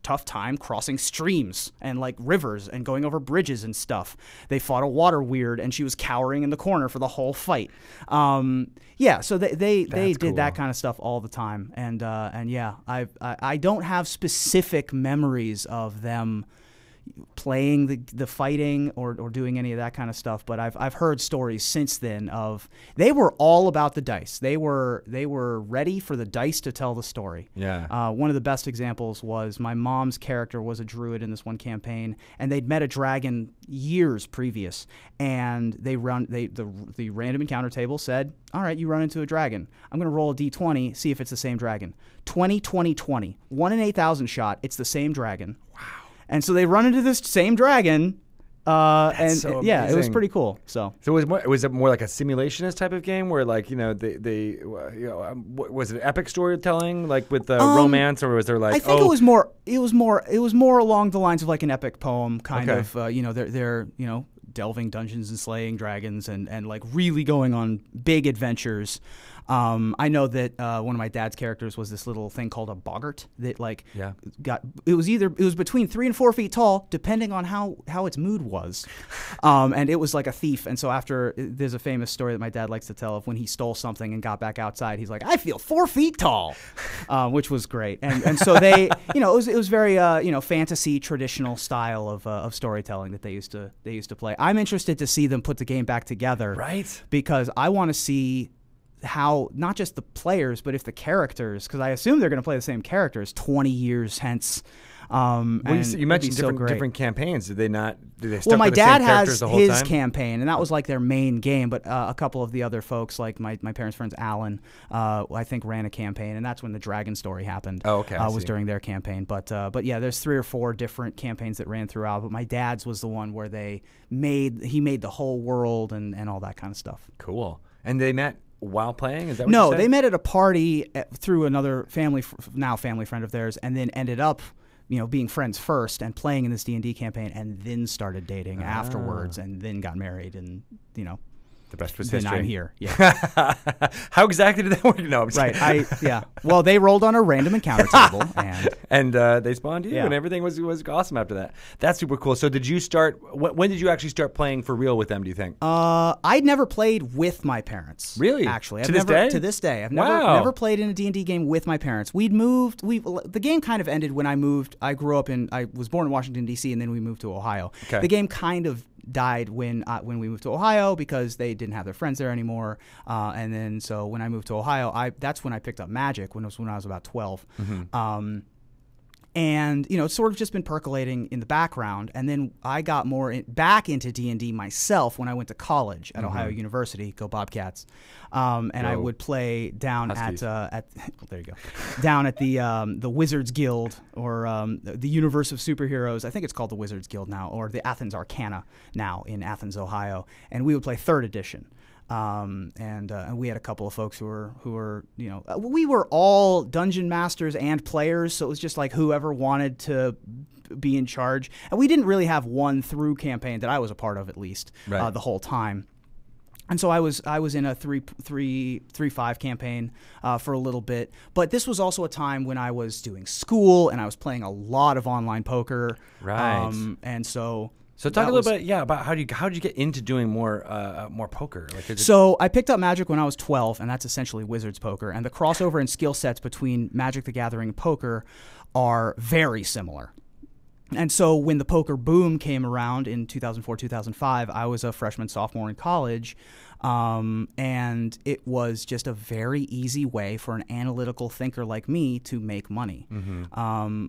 [SPEAKER 2] tough time crossing streams and like rivers and going over bridges and stuff. They fought a water weird and she was cowering in the corner for the whole fight. So they did that kind of stuff all the time. And yeah, I don't have specific memories of them playing the fighting or doing any of that kind of stuff, but I've heard stories since then of they were all about the dice. They were ready for the dice to tell the story.
[SPEAKER 1] Yeah.
[SPEAKER 2] One of the best examples was my mom's character was a druid in this one campaign, and they'd met a dragon years previous, and the random encounter table said, all right, you run into a dragon. I'm going to roll a d20, see if it's the same dragon. 20, 20, 20. 1 in 8,000 shot. It's the same dragon. Wow. And so they run into this same dragon, And
[SPEAKER 1] so
[SPEAKER 2] yeah, it was
[SPEAKER 1] amazing.
[SPEAKER 2] pretty cool. So
[SPEAKER 1] was it more like a simulationist type of game where like was it epic storytelling like with romance, or was there like
[SPEAKER 2] I think it was more along the lines of like an epic poem kind of they're delving dungeons and slaying dragons and like really going on big adventures. I know that one of my dad's characters was this little thing called a boggart that it was between 3 and 4 feet tall depending on how its mood was, and it was like a thief. And so there's a famous story that my dad likes to tell of when he stole something and got back outside. He's like, I feel 4 feet tall, which was great. And so they it was very fantasy traditional style of storytelling that they used to play. I'm interested to see them put the game back together,
[SPEAKER 1] right?
[SPEAKER 2] Because I want to see how not just the players, but if the characters, because I assume they're going to play the same characters 20 years hence.
[SPEAKER 1] You mentioned different campaigns. Did they not? Did they stick
[SPEAKER 2] well, my
[SPEAKER 1] with the
[SPEAKER 2] dad
[SPEAKER 1] same characters
[SPEAKER 2] has
[SPEAKER 1] the whole
[SPEAKER 2] his
[SPEAKER 1] time?
[SPEAKER 2] campaign, and that was like their main game. But a couple of the other folks, like my parents' friends, Alan, I think ran a campaign, and that's when the dragon story happened.
[SPEAKER 1] Oh, okay.
[SPEAKER 2] Was during their campaign. But yeah, there's 3 or 4 different campaigns that ran throughout. But my dad's was the one where he made the whole world and all that kind of stuff.
[SPEAKER 1] Cool. And they met while playing? Is that what
[SPEAKER 2] No,
[SPEAKER 1] you said?
[SPEAKER 2] they met at a party through another family friend of theirs, and then ended up, being friends first and playing in this D&D campaign, and then started dating afterwards, and then got married, and
[SPEAKER 1] the best was
[SPEAKER 2] then
[SPEAKER 1] history.
[SPEAKER 2] I'm here. Yeah.
[SPEAKER 1] How exactly did that work? No, I'm
[SPEAKER 2] right. Well, they rolled on a random encounter table,
[SPEAKER 1] and they spawned you, and everything was awesome after that. That's super cool. So did you start? When did you actually start playing for real with them? Do you think?
[SPEAKER 2] I'd never played with my parents.
[SPEAKER 1] Really?
[SPEAKER 2] Actually,
[SPEAKER 1] To this day,
[SPEAKER 2] I've never played in a D&D game with my parents. We'd moved. The game kind of ended when I moved. I was born in Washington D.C. and then we moved to Ohio.
[SPEAKER 1] Okay.
[SPEAKER 2] The game kind of died when we moved to Ohio because they didn't have their friends there anymore. And then so when I moved to Ohio, that's when I picked up Magic when I was about 12. Mm-hmm. And it's sort of just been percolating in the background. And then I got back into D&D myself when I went to college at Ohio University. Go Bobcats! And I would play down
[SPEAKER 1] Huskies.
[SPEAKER 2] at there you go, down at the Wizards Guild, or the Universe of Superheroes. I think it's called the Wizards Guild now, or the Athens Arcana now in Athens, Ohio. And we would play 3rd edition. And we had a couple of folks who were we were all dungeon masters and players, so it was just like whoever wanted to be in charge. And we didn't really have one through campaign that I was a part of, at least, the whole time. And so I was in a 3-5 campaign for a little bit, but this was also a time when I was doing school and I was playing a lot of online poker.
[SPEAKER 1] Right.
[SPEAKER 2] And so.
[SPEAKER 1] So talk a little bit, about how did you get into doing more poker?
[SPEAKER 2] So I picked up Magic when I was 12, and that's essentially Wizards poker. And the crossover and skill sets between Magic: The Gathering and poker are very similar. And so when the poker boom came around in 2004, 2005, I was a freshman, sophomore in college, and it was just a very easy way for an analytical thinker like me to make money. Mm-hmm.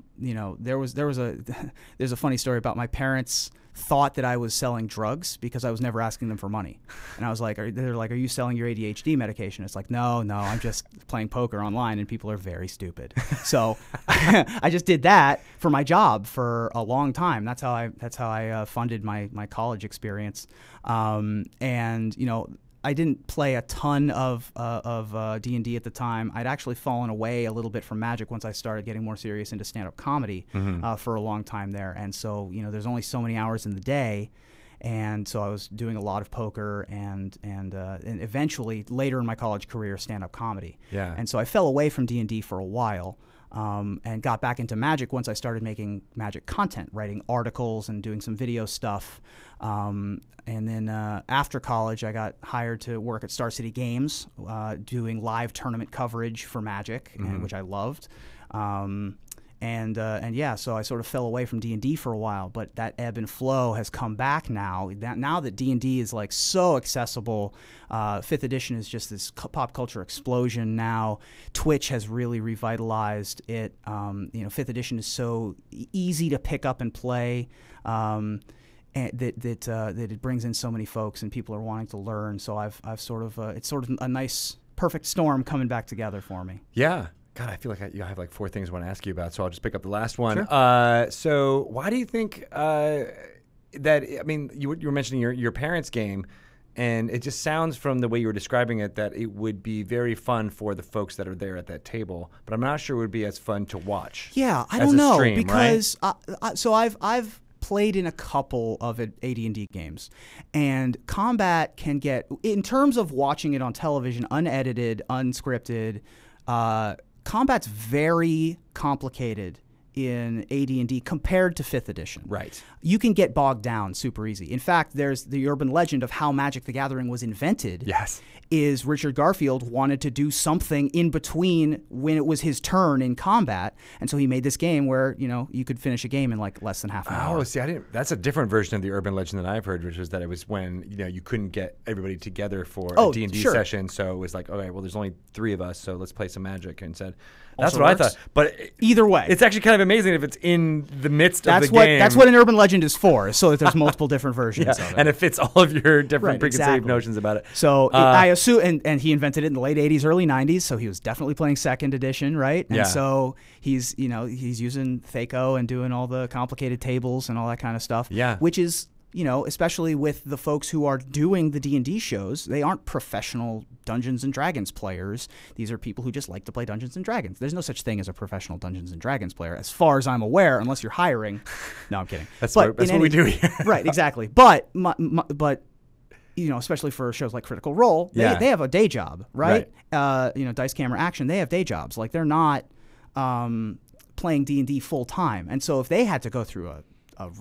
[SPEAKER 2] There's a funny story about my parents thought that I was selling drugs because I was never asking them for money. And I was like, they're like, are you selling your ADHD medication? It's like, no, I'm just playing poker online, and people are very stupid. So I just did that for my job for a long time. That's how I funded my college experience. And I didn't play a ton of D&D at the time. I'd actually fallen away a little bit from Magic once I started getting more serious into stand-up comedy for a long time there. And so, there's only so many hours in the day. And so I was doing a lot of poker and eventually, later in my college career, stand-up comedy.
[SPEAKER 1] Yeah. And
[SPEAKER 2] so I fell away from D&D for a while. And got back into Magic once I started making Magic content, writing articles and doing some video stuff. And then after college, I got hired to work at Star City Games, doing live tournament coverage for Magic, which I loved. So I sort of fell away from D&D for a while, but that ebb and flow has come back now. Now that D&D is like so accessible, 5th edition is just this pop culture explosion now. Twitch has really revitalized it. 5th edition is so easy to pick up and play. And that it brings in so many folks and people are wanting to learn. So I've sort of it's sort of a nice perfect storm coming back together for me.
[SPEAKER 1] Yeah. God, I feel like I have like 4 things I want to ask you about, so I'll just pick up the last one.
[SPEAKER 2] Sure.
[SPEAKER 1] So why do you think that, I mean, you were mentioning your parents' game, and it just sounds from the way you were describing it that it would be very fun for the folks that are there at that table, but I'm not sure it would be as fun to watch.
[SPEAKER 2] Yeah, I don't know,
[SPEAKER 1] stream,
[SPEAKER 2] because so I've played in a couple of AD&D games, and combat can get, in terms of watching it on television, unedited, unscripted, combat's very complicated in AD&D compared to 5th edition.
[SPEAKER 1] Right.
[SPEAKER 2] You can get bogged down super easy. In fact, there's the urban legend of how Magic the Gathering was invented.
[SPEAKER 1] Yes.
[SPEAKER 2] Is Richard Garfield wanted to do something in between when it was his turn in combat, and so he made this game where, you know, you could finish a game in like less than half an hour.
[SPEAKER 1] Oh, see, that's a different version of the urban legend that I've heard, which was that it was when, you know, you couldn't get everybody together for a D&D session, so it was like, okay, well, there's only 3 of us, so let's play some Magic, and said, that's what I thought. But
[SPEAKER 2] either way,
[SPEAKER 1] it's actually kind of amazing if it's in the midst of the game.
[SPEAKER 2] That's what an urban legend is for, so that there's multiple different versions of it.
[SPEAKER 1] And it fits all of your different preconceived notions about it.
[SPEAKER 2] So I assume, and he invented it in the late 80s, early 90s, so he was definitely playing 2nd edition, right? And so he's using THAC0 and doing all the complicated tables and all that kind of stuff.
[SPEAKER 1] Yeah.
[SPEAKER 2] Which is, you know, especially with the folks who are doing the D&D shows, they aren't professional Dungeons and Dragons players. These are people who just like to play Dungeons and Dragons. There's no such thing as a professional Dungeons and Dragons player, as far as I'm aware, unless you're hiring. No, I'm kidding.
[SPEAKER 1] That's what we do here.
[SPEAKER 2] Right, exactly. But you know, especially for shows like Critical Role, they have a day job, right? You know, Dice Camera Action, they have day jobs. Like, they're not playing D&D full time. And so if they had to go through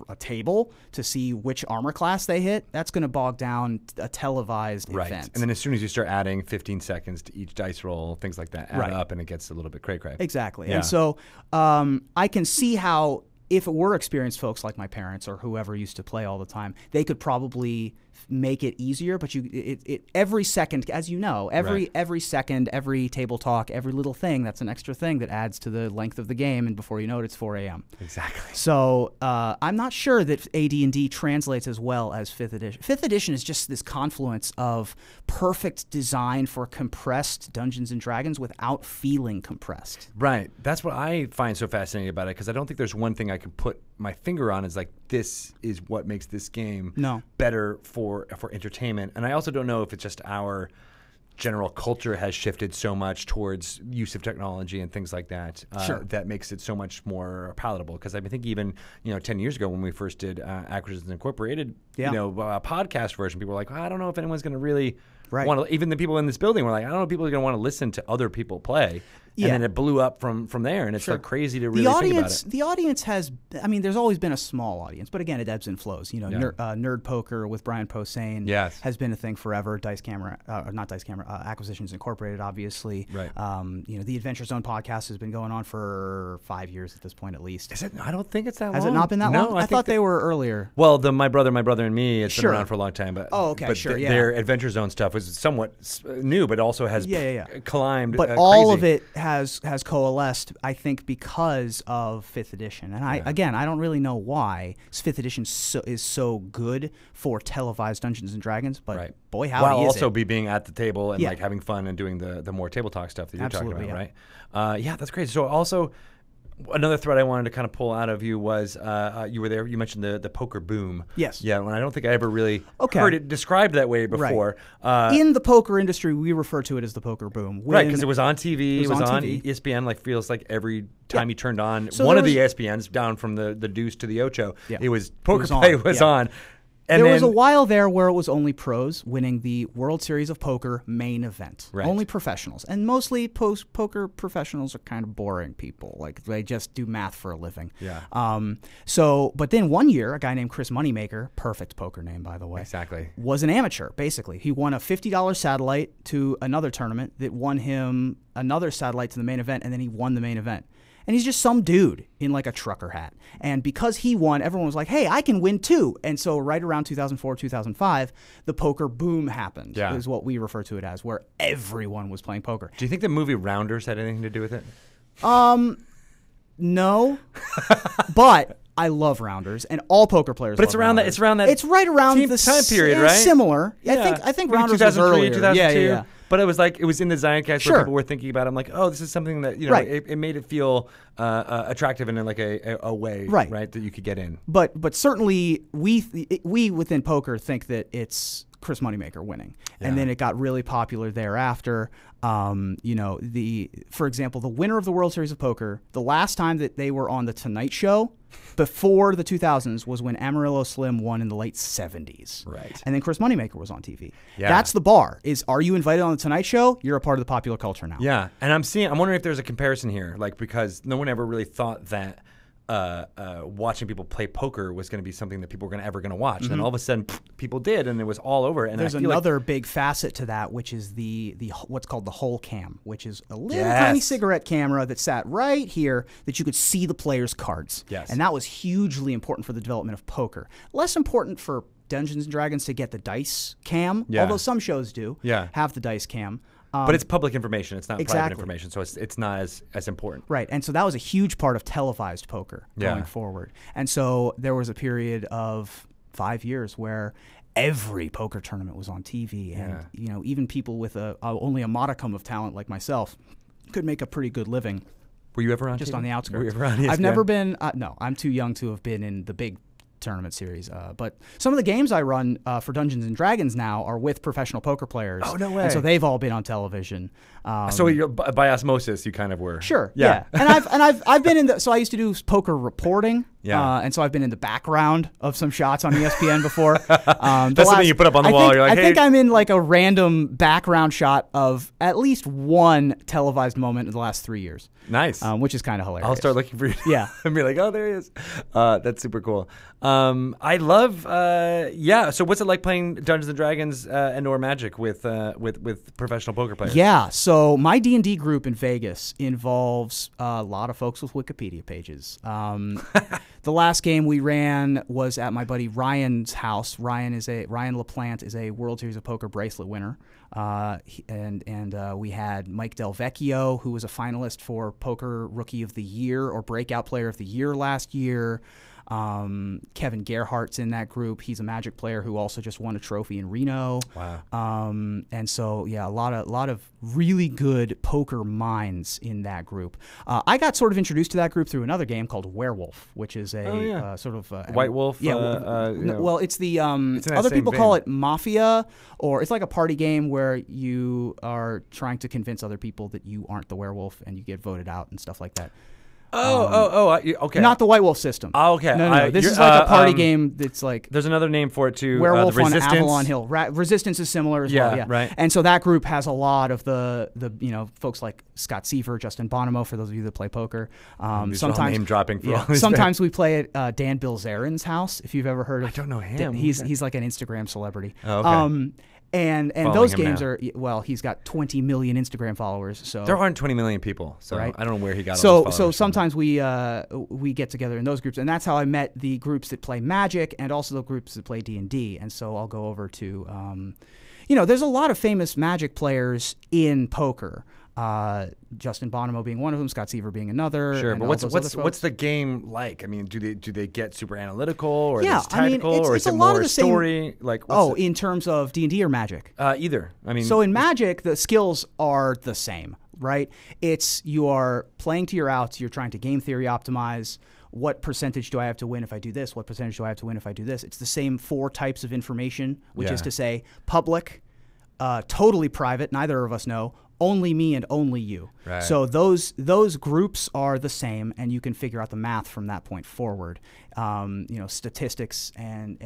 [SPEAKER 2] a table to see which armor class they hit, that's going to bog down a televised event.
[SPEAKER 1] And then as soon as you start adding 15 seconds to each dice roll, things like that add up, and it gets a little bit cray-cray.
[SPEAKER 2] Exactly. Yeah. And so I can see how, if it were experienced folks like my parents or whoever used to play all the time, they could probably make it easier. But every second, as you know, every second, every table talk, every little thing, that's an extra thing that adds to the length of the game, and before you know it, it's 4 a.m.
[SPEAKER 1] Exactly.
[SPEAKER 2] So I'm not sure that AD&D translates as well as 5th edition. 5th edition is just this confluence of perfect design for compressed Dungeons and Dragons without feeling compressed.
[SPEAKER 1] Right. That's what I find so fascinating about it, because I don't think there's one thing I can put my finger on is like, this is what makes this game better for entertainment. And I also don't know if it's just our general culture has shifted so much towards use of technology and things like that that makes it so much more palatable. Because I think even 10 years ago when we first did Acquisitions Incorporated, a podcast version, people were like, I don't know if anyone's going to really want to. Even the people in this building were like, I don't know if people are going to want to listen to other people play. And then it blew up from there, and it's like crazy to really think about it.
[SPEAKER 2] The audience has, I mean, there's always been a small audience, but again, it ebbs and flows. Nerd Poker with Brian Posehn has been a thing forever. Acquisitions Incorporated, obviously.
[SPEAKER 1] Right.
[SPEAKER 2] The Adventure Zone podcast has been going on for 5 years at this point, at least.
[SPEAKER 1] Is it? I don't think it's that long.
[SPEAKER 2] Has it not been that long? I thought they were earlier.
[SPEAKER 1] Well, my brother and me, it's been around for a long time. But their Adventure Zone stuff was somewhat new, but also has climbed.
[SPEAKER 2] But all of it has coalesced, I think, because of 5th edition. And I don't really know why 5th edition is so good for televised Dungeons and Dragons, but boy, how
[SPEAKER 1] while also being at the table and like having fun and doing the more table talk stuff that you're talking about, right? That's crazy. So also, another thread I wanted to kind of pull out of you was you were there. You mentioned the poker boom.
[SPEAKER 2] Yes.
[SPEAKER 1] Yeah, and I don't think I ever really heard it described that way before.
[SPEAKER 2] Right. In the poker industry, we refer to it as the poker boom.
[SPEAKER 1] Right, because it was on TV. It was on ESPN. Like, feels like every time you turned on one of the ESPNs, down from the Deuce to the Ocho, it was poker play was on. And
[SPEAKER 2] there was a while there where it was only pros winning the World Series of Poker main event.
[SPEAKER 1] Right.
[SPEAKER 2] Only professionals. And mostly poker professionals are kind of boring people. Like, they just do math for a living.
[SPEAKER 1] Yeah.
[SPEAKER 2] But then one year, a guy named Chris Moneymaker, perfect poker name, by the way.
[SPEAKER 1] Exactly.
[SPEAKER 2] Was an amateur, basically. He won a $50 satellite to another tournament that won him another satellite to the main event, and then he won the main event. And he's just some dude in like a trucker hat. And because he won, everyone was like, hey, I can win too. And so right around 2004, 2005, the poker boom happened, is what we refer to it as, where everyone was playing poker.
[SPEAKER 1] Do you think the movie Rounders had anything to do with it?
[SPEAKER 2] No. But I love Rounders, and all poker players.
[SPEAKER 1] But it's around that.
[SPEAKER 2] It's right around
[SPEAKER 1] the time period, right?
[SPEAKER 2] Similar.
[SPEAKER 1] Yeah.
[SPEAKER 2] I think Rounders was earlier.
[SPEAKER 1] 2002.
[SPEAKER 2] Yeah.
[SPEAKER 1] But it was like it was in the zeitgeist
[SPEAKER 2] Sure.
[SPEAKER 1] where people were thinking about it. I'm like, oh, this is something that
[SPEAKER 2] Right.
[SPEAKER 1] it made it feel attractive in like a way,
[SPEAKER 2] right,
[SPEAKER 1] that you could get in.
[SPEAKER 2] But certainly we within poker think that it's Chris Moneymaker winning, and then it got really popular thereafter. For example, the winner of the World Series of Poker, the last time that they were on the Tonight Show before the 2000s was when Amarillo Slim won in the late 70s.
[SPEAKER 1] Right.
[SPEAKER 2] And then Chris Moneymaker was on TV.
[SPEAKER 1] Yeah.
[SPEAKER 2] That's the bar. Are you invited on the Tonight Show? You're a part of the popular culture now.
[SPEAKER 1] Yeah, and I'm wondering if there's a comparison here, like because no one ever really thought that watching people play poker was going to be something that people were ever going to watch. And then all of a sudden, people did, and it was all over. And
[SPEAKER 2] there's another big facet to that, which is the what's called the hole cam, which is a little tiny cigarette camera that sat right here that you could see the player's cards.
[SPEAKER 1] Yes.
[SPEAKER 2] And that was hugely important for the development of poker. Less important for Dungeons & Dragons to get the dice cam, although some shows do have the dice cam.
[SPEAKER 1] But it's public information. It's not
[SPEAKER 2] exactly.
[SPEAKER 1] private information, so it's not as important.
[SPEAKER 2] Right, and so that was a huge part of televised poker going forward. And so there was a period of 5 years where every poker tournament was on TV, and even people with only a modicum of talent like myself could make a pretty good living.
[SPEAKER 1] Were you ever on
[SPEAKER 2] just
[SPEAKER 1] TV?
[SPEAKER 2] On the outskirts?
[SPEAKER 1] Were you ever on ESPN?
[SPEAKER 2] I've never been. No, I'm too young to have been in the big tournament series, but some of the games I run for Dungeons and Dragons now are with professional poker players.
[SPEAKER 1] Oh, no way!
[SPEAKER 2] And so they've all been on television.
[SPEAKER 1] So you're, by osmosis, you kind of were.
[SPEAKER 2] Sure. Yeah. And I've been in the. So I used to do poker reporting.
[SPEAKER 1] Yeah.
[SPEAKER 2] And so I've been in the background of some shots on ESPN before.
[SPEAKER 1] That's something you put up on the wall. You're like,
[SPEAKER 2] I think I'm in like a random background shot of at least one televised moment in the last 3 years.
[SPEAKER 1] Nice.
[SPEAKER 2] Which is kind of hilarious.
[SPEAKER 1] I'll start looking for you.
[SPEAKER 2] Yeah.
[SPEAKER 1] And be like, oh, there he is. That's super cool. I love. So what's it like playing Dungeons and Dragons and or Magic with professional poker players?
[SPEAKER 2] Yeah. So my D&D group in Vegas involves a lot of folks with Wikipedia pages. The last game we ran was at my buddy Ryan's house. Ryan LaPlante is a World Series of Poker bracelet winner. We had Mike Del Vecchio, who was a finalist for Poker Rookie of the Year or Breakout Player of the Year last year. Kevin Gerhardt's in that group. He's a Magic player who also just won a trophy in Reno.
[SPEAKER 1] Wow.
[SPEAKER 2] And so a lot of really good poker minds in that group. I got sort of introduced to that group through another game called Werewolf, which is a sort of
[SPEAKER 1] White Wolf.
[SPEAKER 2] Well, it's the
[SPEAKER 1] it's
[SPEAKER 2] other people call it Mafia, or it's like a party game where you are trying to convince other people that you aren't the werewolf and you get voted out and stuff like that.
[SPEAKER 1] Okay.
[SPEAKER 2] Not the White Wolf system.
[SPEAKER 1] Oh, okay.
[SPEAKER 2] No. This is like a party game that's like...
[SPEAKER 1] There's another name for it, too.
[SPEAKER 2] Werewolf
[SPEAKER 1] the
[SPEAKER 2] on
[SPEAKER 1] Resistance.
[SPEAKER 2] Avalon Hill. Resistance is similar as well. Yeah,
[SPEAKER 1] right.
[SPEAKER 2] And so that group has a lot of the folks like Scott Seaver, Justin Bonomo, for those of you that play poker.
[SPEAKER 1] Sometimes name-dropping for all these
[SPEAKER 2] sometimes we play at Dan Bilzerian's house, if you've ever heard of...
[SPEAKER 1] I don't know him.
[SPEAKER 2] He's like an Instagram celebrity.
[SPEAKER 1] Oh, okay.
[SPEAKER 2] And those games are, he's got 20 million Instagram followers. So
[SPEAKER 1] there aren't 20 million people, so
[SPEAKER 2] right?
[SPEAKER 1] I don't know where he got all those followers.
[SPEAKER 2] So sometimes we get together in those groups, and that's how I met the groups that play Magic and also the groups that play D&D. And so I'll go over to, there's a lot of famous Magic players in poker. Justin Bonomo being one of them, Scott Seaver being another.
[SPEAKER 1] Sure, but what's the game like? I mean, do they get super analytical, or is it tactical, or is it more story? Like,
[SPEAKER 2] in terms of D&D or Magic?
[SPEAKER 1] Either. I mean,
[SPEAKER 2] so in Magic, the skills are the same, right? You are playing to your outs. You're trying to game theory optimize. What percentage do I have to win if I do this? What percentage do I have to win if I do this? It's the same 4 types of information, which is to say public, totally private, neither of us know, only me and only you.
[SPEAKER 1] Right.
[SPEAKER 2] So those groups are the same, and you can figure out the math from that point forward. Statistics and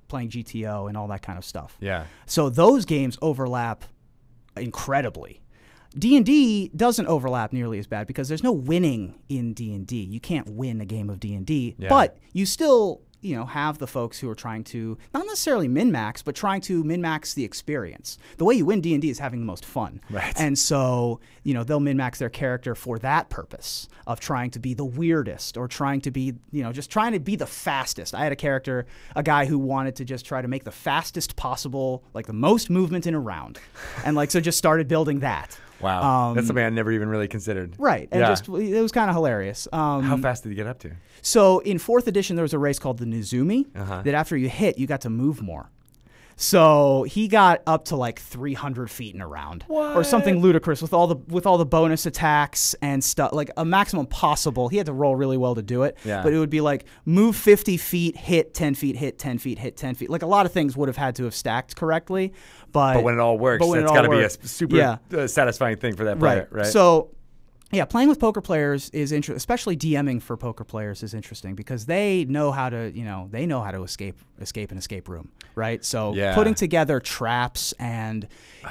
[SPEAKER 2] playing GTO and all that kind of stuff.
[SPEAKER 1] Yeah.
[SPEAKER 2] So those games overlap incredibly. D&D doesn't overlap nearly as bad because there's no winning in D&D. You can't win a game of D&D, but you still have the folks who are trying to, not necessarily min-max, but trying to min-max the experience. The way you win D&D is having the most fun.
[SPEAKER 1] Right.
[SPEAKER 2] And so, they'll min-max their character for that purpose of trying to be the weirdest or trying to be, just trying to be the fastest. I had a guy who wanted to just try to make the fastest possible, like the most movement in a round. And so just started building that.
[SPEAKER 1] Wow. That's something I never even really considered.
[SPEAKER 2] Right. And it was kind of hilarious.
[SPEAKER 1] How fast did you get up to?
[SPEAKER 2] So in 4th edition, there was a race called the Nizumi that after you hit, you got to move more. So he got up to like 300 feet in a round, or something ludicrous with all the bonus attacks and stuff, like a maximum possible. He had to roll really well to do it, but it would be like move 50 feet, hit 10 feet, hit 10 feet, hit 10 feet. Like a lot of things would have had to have stacked correctly, but
[SPEAKER 1] when it all works, it's got to be a super satisfying thing for that player, right?
[SPEAKER 2] So. Yeah, playing with poker players is interesting, especially DMing for poker players is interesting because they know how to, escape an escape room, right? So putting together traps and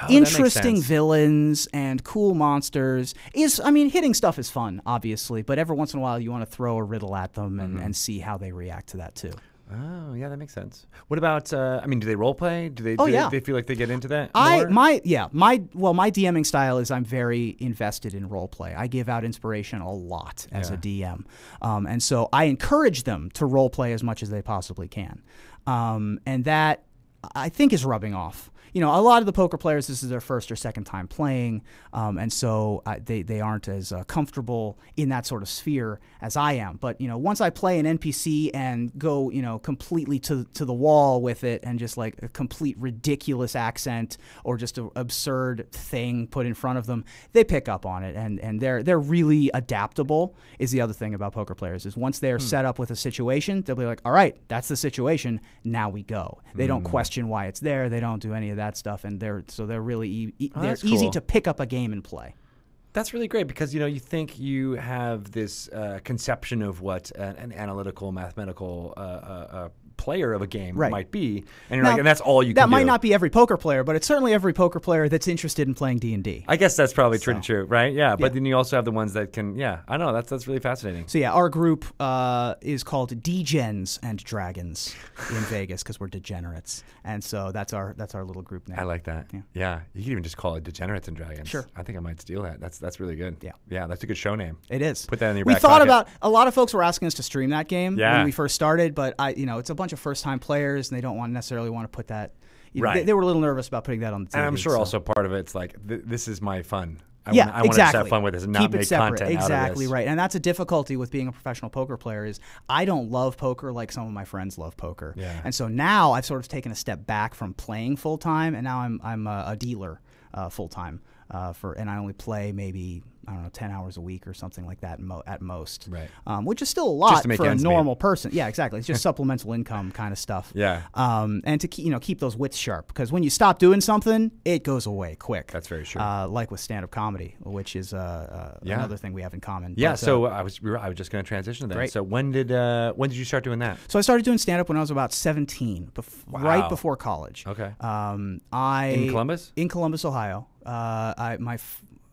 [SPEAKER 2] interesting villains and cool monsters hitting stuff is fun, obviously, but every once in a while you want to throw a riddle at them and see how they react to that too.
[SPEAKER 1] Oh, yeah, that makes sense. What about, do they role play? Do they feel like they get into that more?
[SPEAKER 2] My DMing style is I'm very invested in role play. I give out inspiration a lot as a DM. And so I encourage them to role play as much as they possibly can. And that, I think, is rubbing off. A lot of the poker players, this is their first or second time playing, and so they aren't as comfortable in that sort of sphere as I am. But once I play an NPC and go completely to the wall with it, and just like a complete ridiculous accent or just an absurd thing put in front of them, they pick up on it, and they're really adaptable. Is the other thing about poker players is once they're set up with a situation, they'll be like, all right, that's the situation. Now we go. They don't question why it's there. They don't do any of that stuff, and they're really easy to pick up a game and play.
[SPEAKER 1] That's really great because you think you have this conception of what an analytical, mathematical player of a game might be, and you're and that's all you can do.
[SPEAKER 2] That might not be every poker player, but it's certainly every poker player that's interested in playing D&D.
[SPEAKER 1] I guess that's probably pretty true, right? Yeah, but then you also have the ones that can, I know, that's really fascinating.
[SPEAKER 2] So our group is called Degens and Dragons in Vegas because we're degenerates, and so that's our little group name.
[SPEAKER 1] I like that. Yeah, you can even just call it Degenerates and Dragons.
[SPEAKER 2] Sure.
[SPEAKER 1] I think I might steal that. That's really good. Yeah, that's a good show name.
[SPEAKER 2] It is.
[SPEAKER 1] Put that in your
[SPEAKER 2] back
[SPEAKER 1] pocket. We thought
[SPEAKER 2] about, a lot of folks were asking us to stream that game when we first started, but it's a bunch of first-time players, and they don't necessarily want to put that. They were a little nervous about putting that on the TV.
[SPEAKER 1] And I'm sure also part of it's like, this is my fun. I want to just have fun with this and not make content out of this.
[SPEAKER 2] Exactly right. And that's a difficulty with being a professional poker player is I don't love poker like some of my friends love poker.
[SPEAKER 1] Yeah.
[SPEAKER 2] And so now I've sort of taken a step back from playing full-time, and now I'm a dealer full-time. And I only play maybe, 10 hours a week or something like that at most.
[SPEAKER 1] Right.
[SPEAKER 2] Which is still a lot for a normal person. Yeah, exactly. It's just supplemental income kind of stuff.
[SPEAKER 1] Yeah.
[SPEAKER 2] And to keep those wits sharp, because when you stop doing something, it goes away quick.
[SPEAKER 1] That's very true.
[SPEAKER 2] Like with stand-up comedy, which is another thing we have in common.
[SPEAKER 1] Yeah.
[SPEAKER 2] But,
[SPEAKER 1] so I was just going to transition to that.
[SPEAKER 2] Great.
[SPEAKER 1] So when did you start doing that?
[SPEAKER 2] So I started doing stand-up when I was about 17, right before college.
[SPEAKER 1] Okay.
[SPEAKER 2] In
[SPEAKER 1] Columbus?
[SPEAKER 2] In Columbus, Ohio. My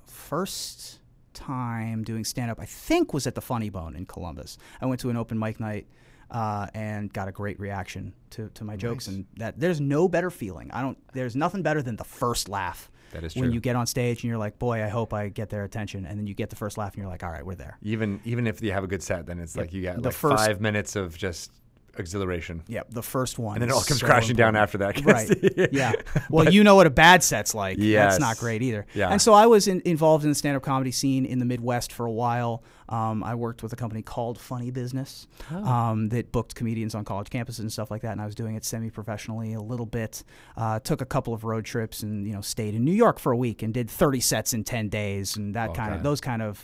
[SPEAKER 2] first time doing stand-up, I think, was at the Funny Bone in Columbus. I went to an open mic night and got a great reaction to my jokes. And that there's no better feeling. There's nothing better than the first laugh.
[SPEAKER 1] That is true.
[SPEAKER 2] When you get on stage and you're like, boy, I hope I get their attention. And then you get the first laugh and you're like, all right, we're there.
[SPEAKER 1] Even if you have a good set, then it's like you got 5 minutes of just exhilaration.
[SPEAKER 2] Yep, the first one.
[SPEAKER 1] And then it all comes crashing down after that.
[SPEAKER 2] Right, yeah. Well, you know what a bad set's like.
[SPEAKER 1] Yes.
[SPEAKER 2] That's not great either.
[SPEAKER 1] Yeah.
[SPEAKER 2] And so I was involved in the stand-up comedy scene in the Midwest for a while. I worked with a company called Funny Business that booked comedians on college campuses and stuff like that, and I was doing it semi-professionally a little bit. Took a couple of road trips and stayed in New York for a week and did 30 sets in 10 days and those kind of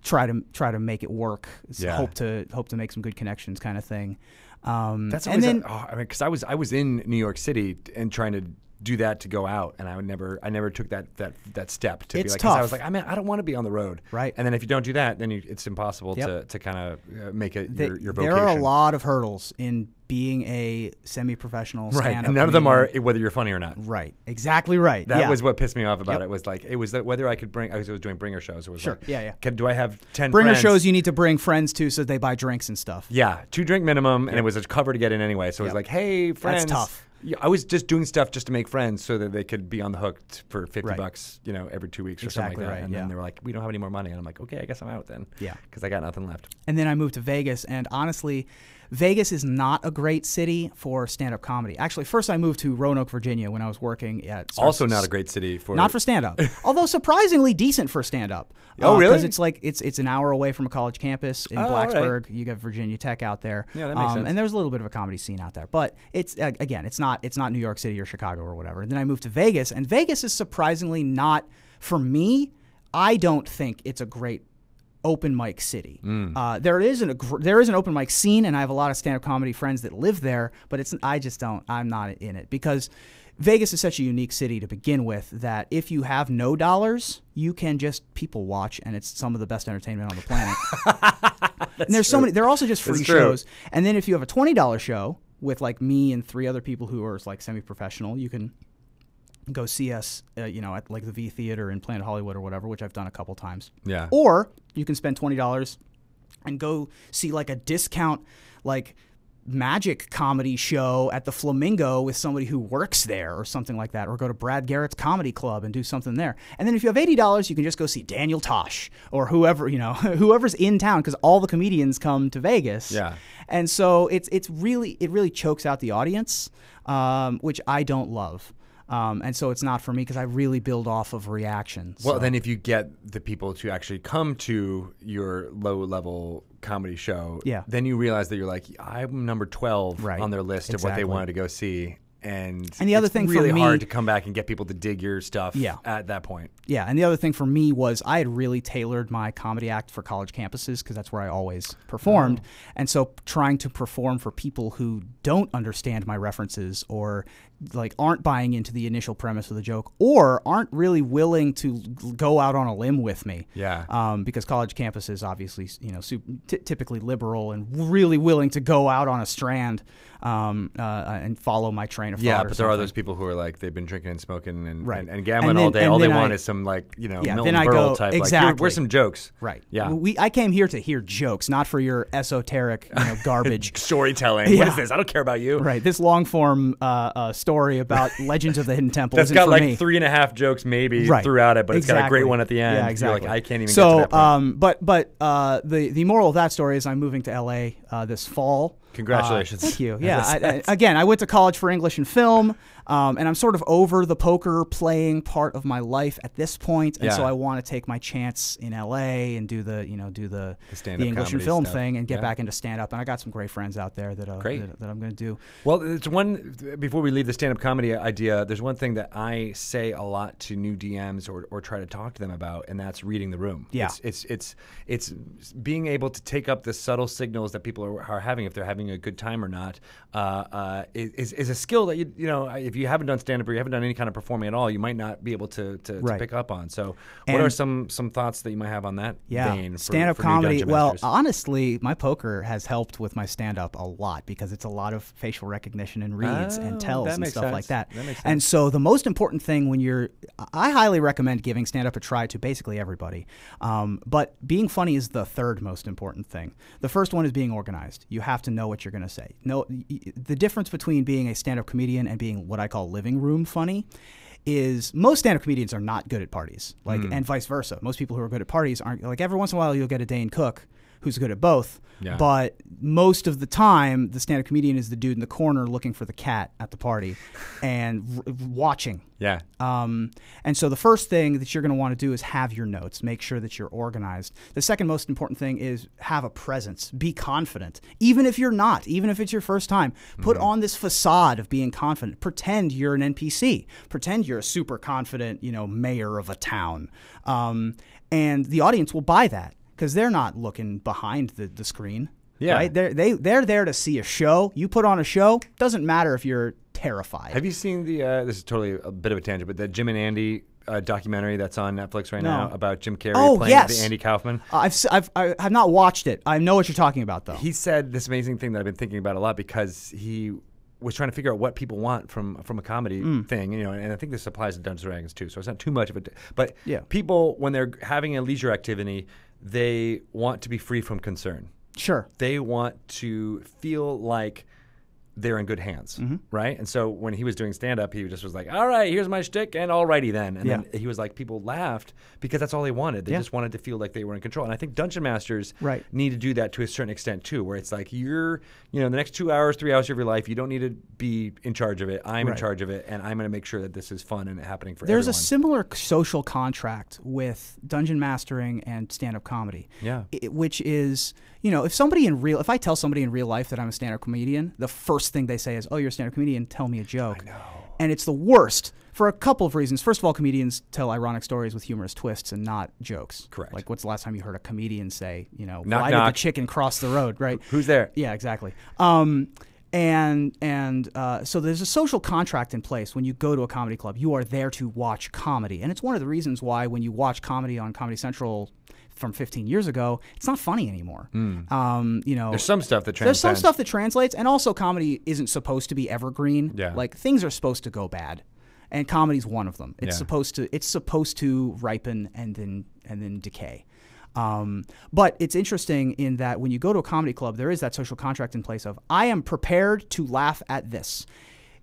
[SPEAKER 2] try to make it work. Hope to make some good connections kind of thing.
[SPEAKER 1] That's always because I was in New York City and trying to do that to go out, and I never took that step to be like,
[SPEAKER 2] tough.
[SPEAKER 1] I was like, I don't want to be on the road,
[SPEAKER 2] right?
[SPEAKER 1] And then if you don't do that, then it's impossible to kind of make it your vocation.
[SPEAKER 2] There are a lot of hurdles in being a semi-professional stand-up
[SPEAKER 1] right, and none of them are whether you're funny or not.
[SPEAKER 2] Right, exactly right.
[SPEAKER 1] That was what pissed me off about it. It was that whether I could bring. I was doing bringer shows. It was
[SPEAKER 2] sure,
[SPEAKER 1] do I have 10
[SPEAKER 2] bringer
[SPEAKER 1] friends?
[SPEAKER 2] shows? You need to bring friends too, so they buy drinks and stuff.
[SPEAKER 1] Yeah, 2 drink minimum, and it was a cover to get in anyway. So it was like, hey, friends.
[SPEAKER 2] That's tough.
[SPEAKER 1] I was just doing stuff just to make friends so that they could be on the hook for $50, every 2 weeks or something like that. And then they were like, we don't have any more money. And I'm like, okay, I guess I'm out then.
[SPEAKER 2] Yeah.
[SPEAKER 1] Because I got nothing left.
[SPEAKER 2] And then I moved to Vegas. And honestly, Vegas is not a great city for stand-up comedy. Actually, first I moved to Roanoke, Virginia when I was working at...
[SPEAKER 1] Also not a great city for...
[SPEAKER 2] Not for stand-up. Although surprisingly decent for stand-up.
[SPEAKER 1] Oh, really?
[SPEAKER 2] Because it's an hour away from a college campus in Blacksburg. Right. You got Virginia Tech out there.
[SPEAKER 1] Yeah, that makes sense.
[SPEAKER 2] And there's a little bit of a comedy scene out there. But it's, again, it's not New York City or Chicago or whatever. And then I moved to Vegas, and Vegas is surprisingly not, for me, I don't think it's a great open mic city. There is an open mic scene, and I have a lot of stand-up comedy friends that live there, but I'm not in it because Vegas is such a unique city to begin with that if you have no dollars, you can just people watch, and it's some of the best entertainment on the planet. And there's so many. They're also just free shows. And then if you have a $20 show with like me and 3 other people who are like semi-professional, you can go see us, at like the V Theater in Planet Hollywood or whatever, which I've done a couple times.
[SPEAKER 1] Yeah.
[SPEAKER 2] Or you can spend $20 and go see like a discount, like magic comedy show at the Flamingo with somebody who works there or something like that, or go to Brad Garrett's Comedy Club and do something there. And then if you have $80, you can just go see Daniel Tosh or whoever, whoever's in town, because all the comedians come to Vegas.
[SPEAKER 1] Yeah.
[SPEAKER 2] And so it really chokes out the audience, which I don't love. And so it's not for me because I really build off of reaction.
[SPEAKER 1] Well, then if you get the people to actually come to your low-level comedy show, then you realize that you're like, I'm number 12 on their list of what they wanted to go see. And
[SPEAKER 2] the other thing
[SPEAKER 1] really
[SPEAKER 2] for me,
[SPEAKER 1] hard to come back and get people to dig your stuff at that point.
[SPEAKER 2] Yeah, and the other thing for me was I had really tailored my comedy act for college campuses because that's where I always performed. And so trying to perform for people who don't understand my references or like aren't buying into the initial premise of the joke or aren't really willing to go out on a limb with me.
[SPEAKER 1] Yeah.
[SPEAKER 2] Because college campuses obviously, typically liberal and really willing to go out on a strand and follow my train of thought.
[SPEAKER 1] Yeah, but there are those people who are like they've been drinking and smoking and gambling all day. All they want is some Milton Berle type.
[SPEAKER 2] Exactly.
[SPEAKER 1] Like, where's some jokes?
[SPEAKER 2] Right.
[SPEAKER 1] Yeah.
[SPEAKER 2] I came here to hear jokes, not for your esoteric garbage
[SPEAKER 1] storytelling. Yeah. What is this? I don't care about you.
[SPEAKER 2] Right. This long form story about Legends of the Hidden Temple.
[SPEAKER 1] That's got like 3.5 jokes maybe throughout it, but it's got a great one at the end.
[SPEAKER 2] Yeah, exactly.
[SPEAKER 1] You're like, I can't even get to that point.
[SPEAKER 2] But the moral of that story is I'm moving to LA this fall.
[SPEAKER 1] Congratulations.
[SPEAKER 2] Thank you. Yeah. I went to college for English and film, and I'm sort of over the poker playing part of my life at this point, and so I want to take my chance in LA and do the English and film thing and get back into stand up. And I got some great friends out there that I'm going to do.
[SPEAKER 1] Well, it's one before we leave the stand up comedy idea. There's one thing that I say a lot to new DMs or try to talk to them about, and that's reading the room.
[SPEAKER 2] Yeah.
[SPEAKER 1] It's being able to take up the subtle signals that people are having if they're having a good time or not. Is a skill that if you haven't done stand up or you haven't done any kind of performing at all, you might not be able to pick up on. So, what are some thoughts that you might have on that vein?
[SPEAKER 2] Stand up comedy. Well, honestly, my poker has helped with my stand up a lot because it's a lot of facial recognition and reads and tells and stuff like that. And so the most important thing I highly recommend giving stand up a try to basically everybody. But being funny is the third most important thing. The first one is being organized. You have to know what you're going to say. The difference between being a stand-up comedian and being what I call living room funny is most stand-up comedians are not good at parties, and vice versa. Most people who are good at parties aren't. Like every once in a while, you'll get a Dane Cook who's good at both. Yeah. But most of the time, the stand-up comedian is the dude in the corner looking for the cat at the party and watching.
[SPEAKER 1] Yeah.
[SPEAKER 2] And so the first thing that you're going to want to do is have your notes. Make sure that you're organized. The second most important thing is have a presence. Be confident. Even if you're not, even if it's your first time, put on this facade of being confident. Pretend you're an NPC. Pretend you're a super confident, mayor of a town. And the audience will buy that. Because they're not looking behind the screen, right? They're there to see a show. You put on a show. Doesn't matter if you're terrified.
[SPEAKER 1] Have you seen this is totally a bit of a tangent, but the Jim and Andy documentary that's on Netflix right now about Jim Carrey playing the Andy Kaufman?
[SPEAKER 2] I have not watched it. I know what you're talking about, though.
[SPEAKER 1] He said this amazing thing that I've been thinking about a lot because he was trying to figure out what people want from a comedy thing, and I think this applies to Dungeons & Dragons too, so it's not too much of it. But people, when they're having a leisure activity, they want to be free from concern.
[SPEAKER 2] Sure.
[SPEAKER 1] They want to feel like they're in good hands, right? And so when he was doing stand-up, he just was like, all right, here's my shtick, and alrighty then. And then he was like, people laughed because that's all they wanted. They just wanted to feel like they were in control. And I think Dungeon Masters need to do that to a certain extent too, where it's like you're, the next 2 hours, 3 hours of your life, you don't need to be in charge of it. I'm in charge of it, and I'm going to make sure that this is fun and happening for everyone.
[SPEAKER 2] There's a similar social contract with dungeon mastering and stand-up comedy, which is, if I tell somebody in real life that I'm a stand-up comedian, the first thing they say is, oh, you're a stand-up comedian, tell me a joke. I know. And it's the worst for a couple of reasons. First of all, comedians tell ironic stories with humorous twists and not jokes.
[SPEAKER 1] Correct.
[SPEAKER 2] Like, what's the last time you heard a comedian say,
[SPEAKER 1] knock,
[SPEAKER 2] why did the chicken cross the road, right?
[SPEAKER 1] Who's there?
[SPEAKER 2] Yeah, exactly. So there's a social contract in place when you go to a comedy club. You are there to watch comedy. And it's one of the reasons why when you watch comedy on Comedy Central from 15 years ago, it's not funny anymore.
[SPEAKER 1] There's some stuff that transcends.
[SPEAKER 2] There's some stuff that translates, and also comedy isn't supposed to be evergreen.
[SPEAKER 1] Yeah.
[SPEAKER 2] Like, things are supposed to go bad, and comedy's one of them. It's supposed to ripen and then decay. But it's interesting in that when you go to a comedy club, there is that social contract in place of, I am prepared to laugh at this.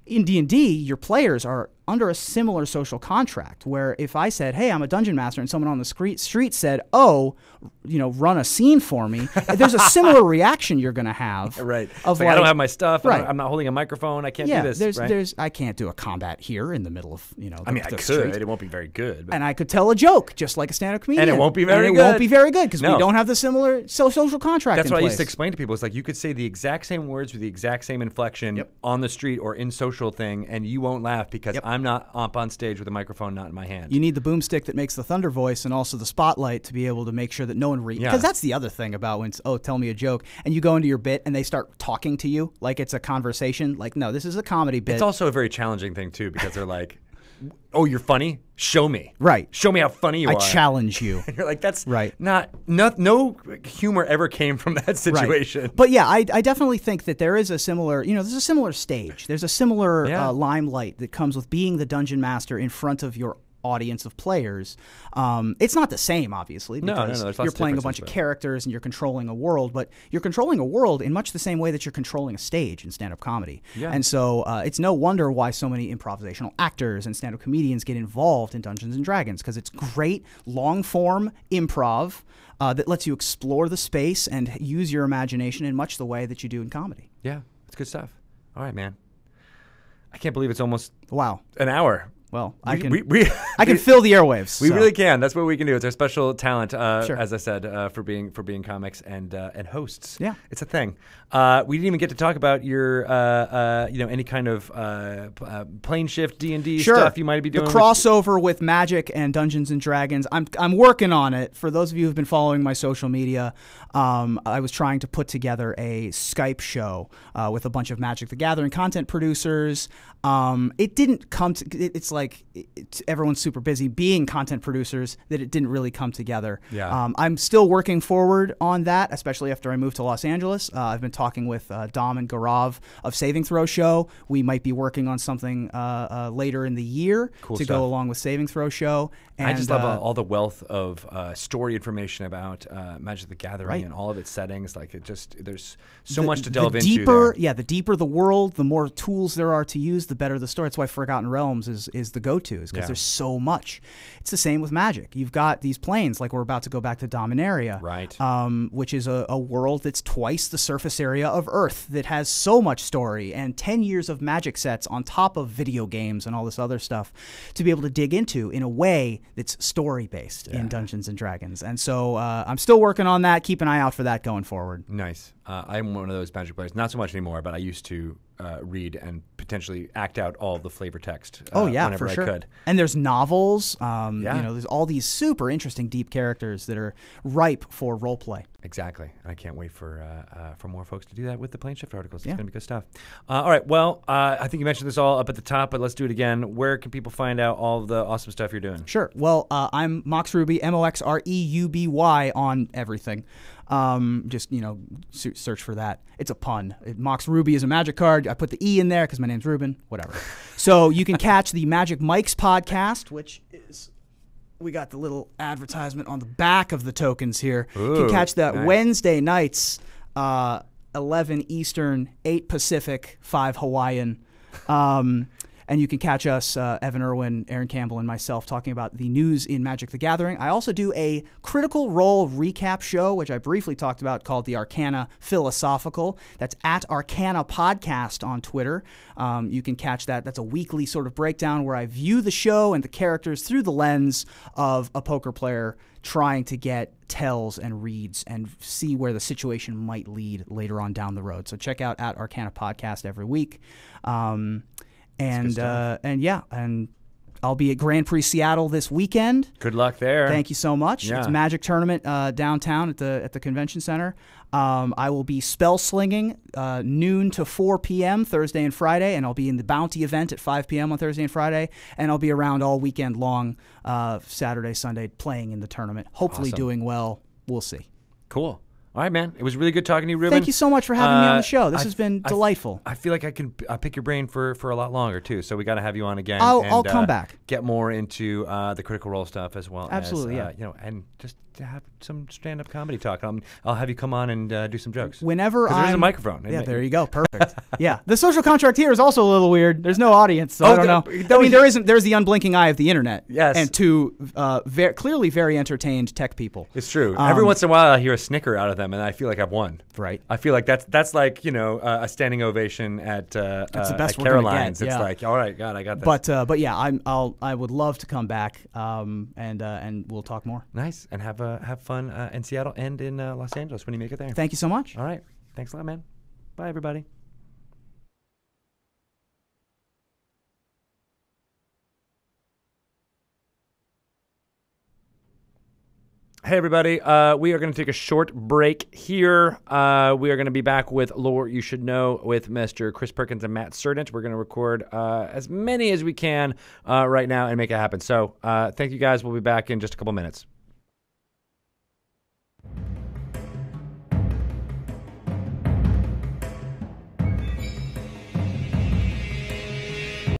[SPEAKER 2] In D&D, your players are under a similar social contract where if I said, hey, I'm a dungeon master, and someone on the street said, oh, run a scene for me, there's a similar reaction you're going to have.
[SPEAKER 1] Right. Of like, I don't have my stuff.
[SPEAKER 2] Right.
[SPEAKER 1] I'm not holding a microphone. I can't do this.
[SPEAKER 2] I can't do a combat here in the middle of,
[SPEAKER 1] I mean, I could. It won't be very good.
[SPEAKER 2] And I could tell a joke just like a stand-up comedian.
[SPEAKER 1] And it won't be very good.
[SPEAKER 2] Because we don't have the similar social contract
[SPEAKER 1] That's
[SPEAKER 2] in
[SPEAKER 1] what
[SPEAKER 2] place.
[SPEAKER 1] I used to explain to people. It's like you could say the exact same words with the exact same inflection on the street or in social thing, and you won't laugh because I'm not up on stage with a microphone not in my hand.
[SPEAKER 2] You need the boomstick that makes the thunder voice and also the spotlight to be able to make sure that no one reads. Because that's the other thing about when it's, oh, tell me a joke, and you go into your bit and they start talking to you like it's a conversation. Like, no, this is a comedy bit.
[SPEAKER 1] It's also a very challenging thing too, because they're like, oh, you're funny? Show me.
[SPEAKER 2] Right.
[SPEAKER 1] Show me how funny you are.
[SPEAKER 2] I challenge you.
[SPEAKER 1] And you're like, that's no humor ever came from that situation.
[SPEAKER 2] Right. But yeah, I definitely think that there is a similar, there's a similar stage. There's a similar limelight that comes with being the dungeon master in front of your audience of players. It's not the same, obviously, because you're playing a bunch of characters and you're controlling a world, but you're controlling a world in much the same way that you're controlling a stage in stand-up comedy. Yeah. And so it's no wonder why so many improvisational actors and stand-up comedians get involved in Dungeons & Dragons, because it's great long-form improv that lets you explore the space and use your imagination in much the way that you do in comedy.
[SPEAKER 1] Yeah, it's good stuff. All right, man. I can't believe it's almost
[SPEAKER 2] an
[SPEAKER 1] hour.
[SPEAKER 2] Well, I can fill the airwaves.
[SPEAKER 1] We really can. That's what we can do. It's our special talent, as I said, for being comics and hosts.
[SPEAKER 2] Yeah,
[SPEAKER 1] it's a thing. We didn't even get to talk about your any kind of plane shift D&D stuff you might be doing.
[SPEAKER 2] The crossover with Magic and Dungeons and Dragons. I'm working on it. For those of you who've been following my social media, I was trying to put together a Skype show with a bunch of Magic the Gathering content producers. It didn't come to. It's like everyone's super busy being content producers that it didn't really come together.
[SPEAKER 1] Yeah.
[SPEAKER 2] I'm still working forward on that, especially after I moved to Los Angeles. I've been talking with Dom and Gaurav of Saving Throw Show. We might be working on something later in the year to go along with Saving Throw Show. And
[SPEAKER 1] I just love all the wealth of story information about Magic the Gathering and all of its settings. Like there's so much to delve into there.
[SPEAKER 2] Yeah, the deeper the world, the more tools there are to use, the better the story. That's why Forgotten Realms is the go-to, is because there's so much. It's the same with Magic. You've got these planes, like we're about to go back to Dominaria, which is a world that's twice the surface area of Earth, that has so much story and 10 years of Magic sets on top of video games and all this other stuff to be able to dig into in a way that's story-based in Dungeons & Dragons. And so I'm still working on that. Keep an eye out for that going forward.
[SPEAKER 1] Nice. I'm one of those Magic players. Not so much anymore, but I used to read and potentially act out all the flavor text whenever I could.
[SPEAKER 2] And there's novels. There's all these super interesting deep characters that are ripe for role play.
[SPEAKER 1] Exactly. I can't wait for more folks to do that with the Plane Shift articles. It's going to be good stuff. All right. Well, I think you mentioned this all up at the top, but let's do it again. Where can people find out all of the awesome stuff you're doing?
[SPEAKER 2] Sure. Well, I'm Mox Ruby, MoxReuby on everything. Just search for that. It's a pun. Mox Ruby is a Magic card. I put the E in there because my name's Reuben. Whatever. So you can catch the Magic Mike's podcast, which is, we got the little advertisement on the back of the tokens here.
[SPEAKER 1] Ooh,
[SPEAKER 2] you can catch that
[SPEAKER 1] nice.
[SPEAKER 2] Wednesday nights 11 Eastern, 8 Pacific, 5 Hawaiian. And you can catch us, Evan Irwin, Aaron Campbell, and myself talking about the news in Magic the Gathering. I also do a Critical Role recap show, which I briefly talked about, called the Arcana Philosophical. That's at Arcana Podcast on Twitter. You can catch that. That's a weekly sort of breakdown where I view the show and the characters through the lens of a poker player trying to get tells and reads and see where the situation might lead later on down the road. So check out at Arcana Podcast every week. And I'll be at Grand Prix Seattle this weekend.
[SPEAKER 1] Good luck there.
[SPEAKER 2] Thank you so much.
[SPEAKER 1] Yeah.
[SPEAKER 2] It's a Magic tournament downtown at the convention center. I will be spell slinging noon to 4 p.m. Thursday and Friday, and I'll be in the Bounty event at 5 p.m. on Thursday and Friday, and I'll be around all weekend long, Saturday, Sunday, playing in the tournament. Hopefully doing well. We'll see.
[SPEAKER 1] Cool. All right, man. It was really good talking to you, Reuben.
[SPEAKER 2] Thank you so much for having me on the show. This has been delightful.
[SPEAKER 1] I feel like I can pick your brain for a lot longer, too. So we got to have you on again.
[SPEAKER 2] I'll come back.
[SPEAKER 1] Get more into the Critical Role stuff as well.
[SPEAKER 2] Absolutely,
[SPEAKER 1] as, and just to have some stand-up comedy talk. I'll have you come on and do some jokes.
[SPEAKER 2] Whenever
[SPEAKER 1] there's a microphone.
[SPEAKER 2] Yeah, there you go. Perfect. Yeah. The social contract here is also a little weird. There's no audience, so I don't know. I mean, there's the unblinking eye of the internet.
[SPEAKER 1] Yes.
[SPEAKER 2] And two clearly very entertained tech people.
[SPEAKER 1] It's true. Every once in a while I hear a snicker out of them, and I feel like I've won.
[SPEAKER 2] Right.
[SPEAKER 1] I feel like that's like, a standing ovation at
[SPEAKER 2] that's the best
[SPEAKER 1] at
[SPEAKER 2] we're
[SPEAKER 1] Caroline's.
[SPEAKER 2] Get.
[SPEAKER 1] It's
[SPEAKER 2] yeah.
[SPEAKER 1] like, all right, God, I got this.
[SPEAKER 2] But yeah, I would love to come back and we'll talk more.
[SPEAKER 1] Nice. And have fun in Seattle and in Los Angeles when you make it there.
[SPEAKER 2] Thank you so much.
[SPEAKER 1] All right. Thanks a lot, man. Bye, everybody. Hey, everybody. We are going to take a short break here. We are going to be back with Lore You Should Know with Mr. Chris Perkins and Matt Surdent. We're going to record as many as we can right now and make it happen. So thank you, guys. We'll be back in just a couple minutes.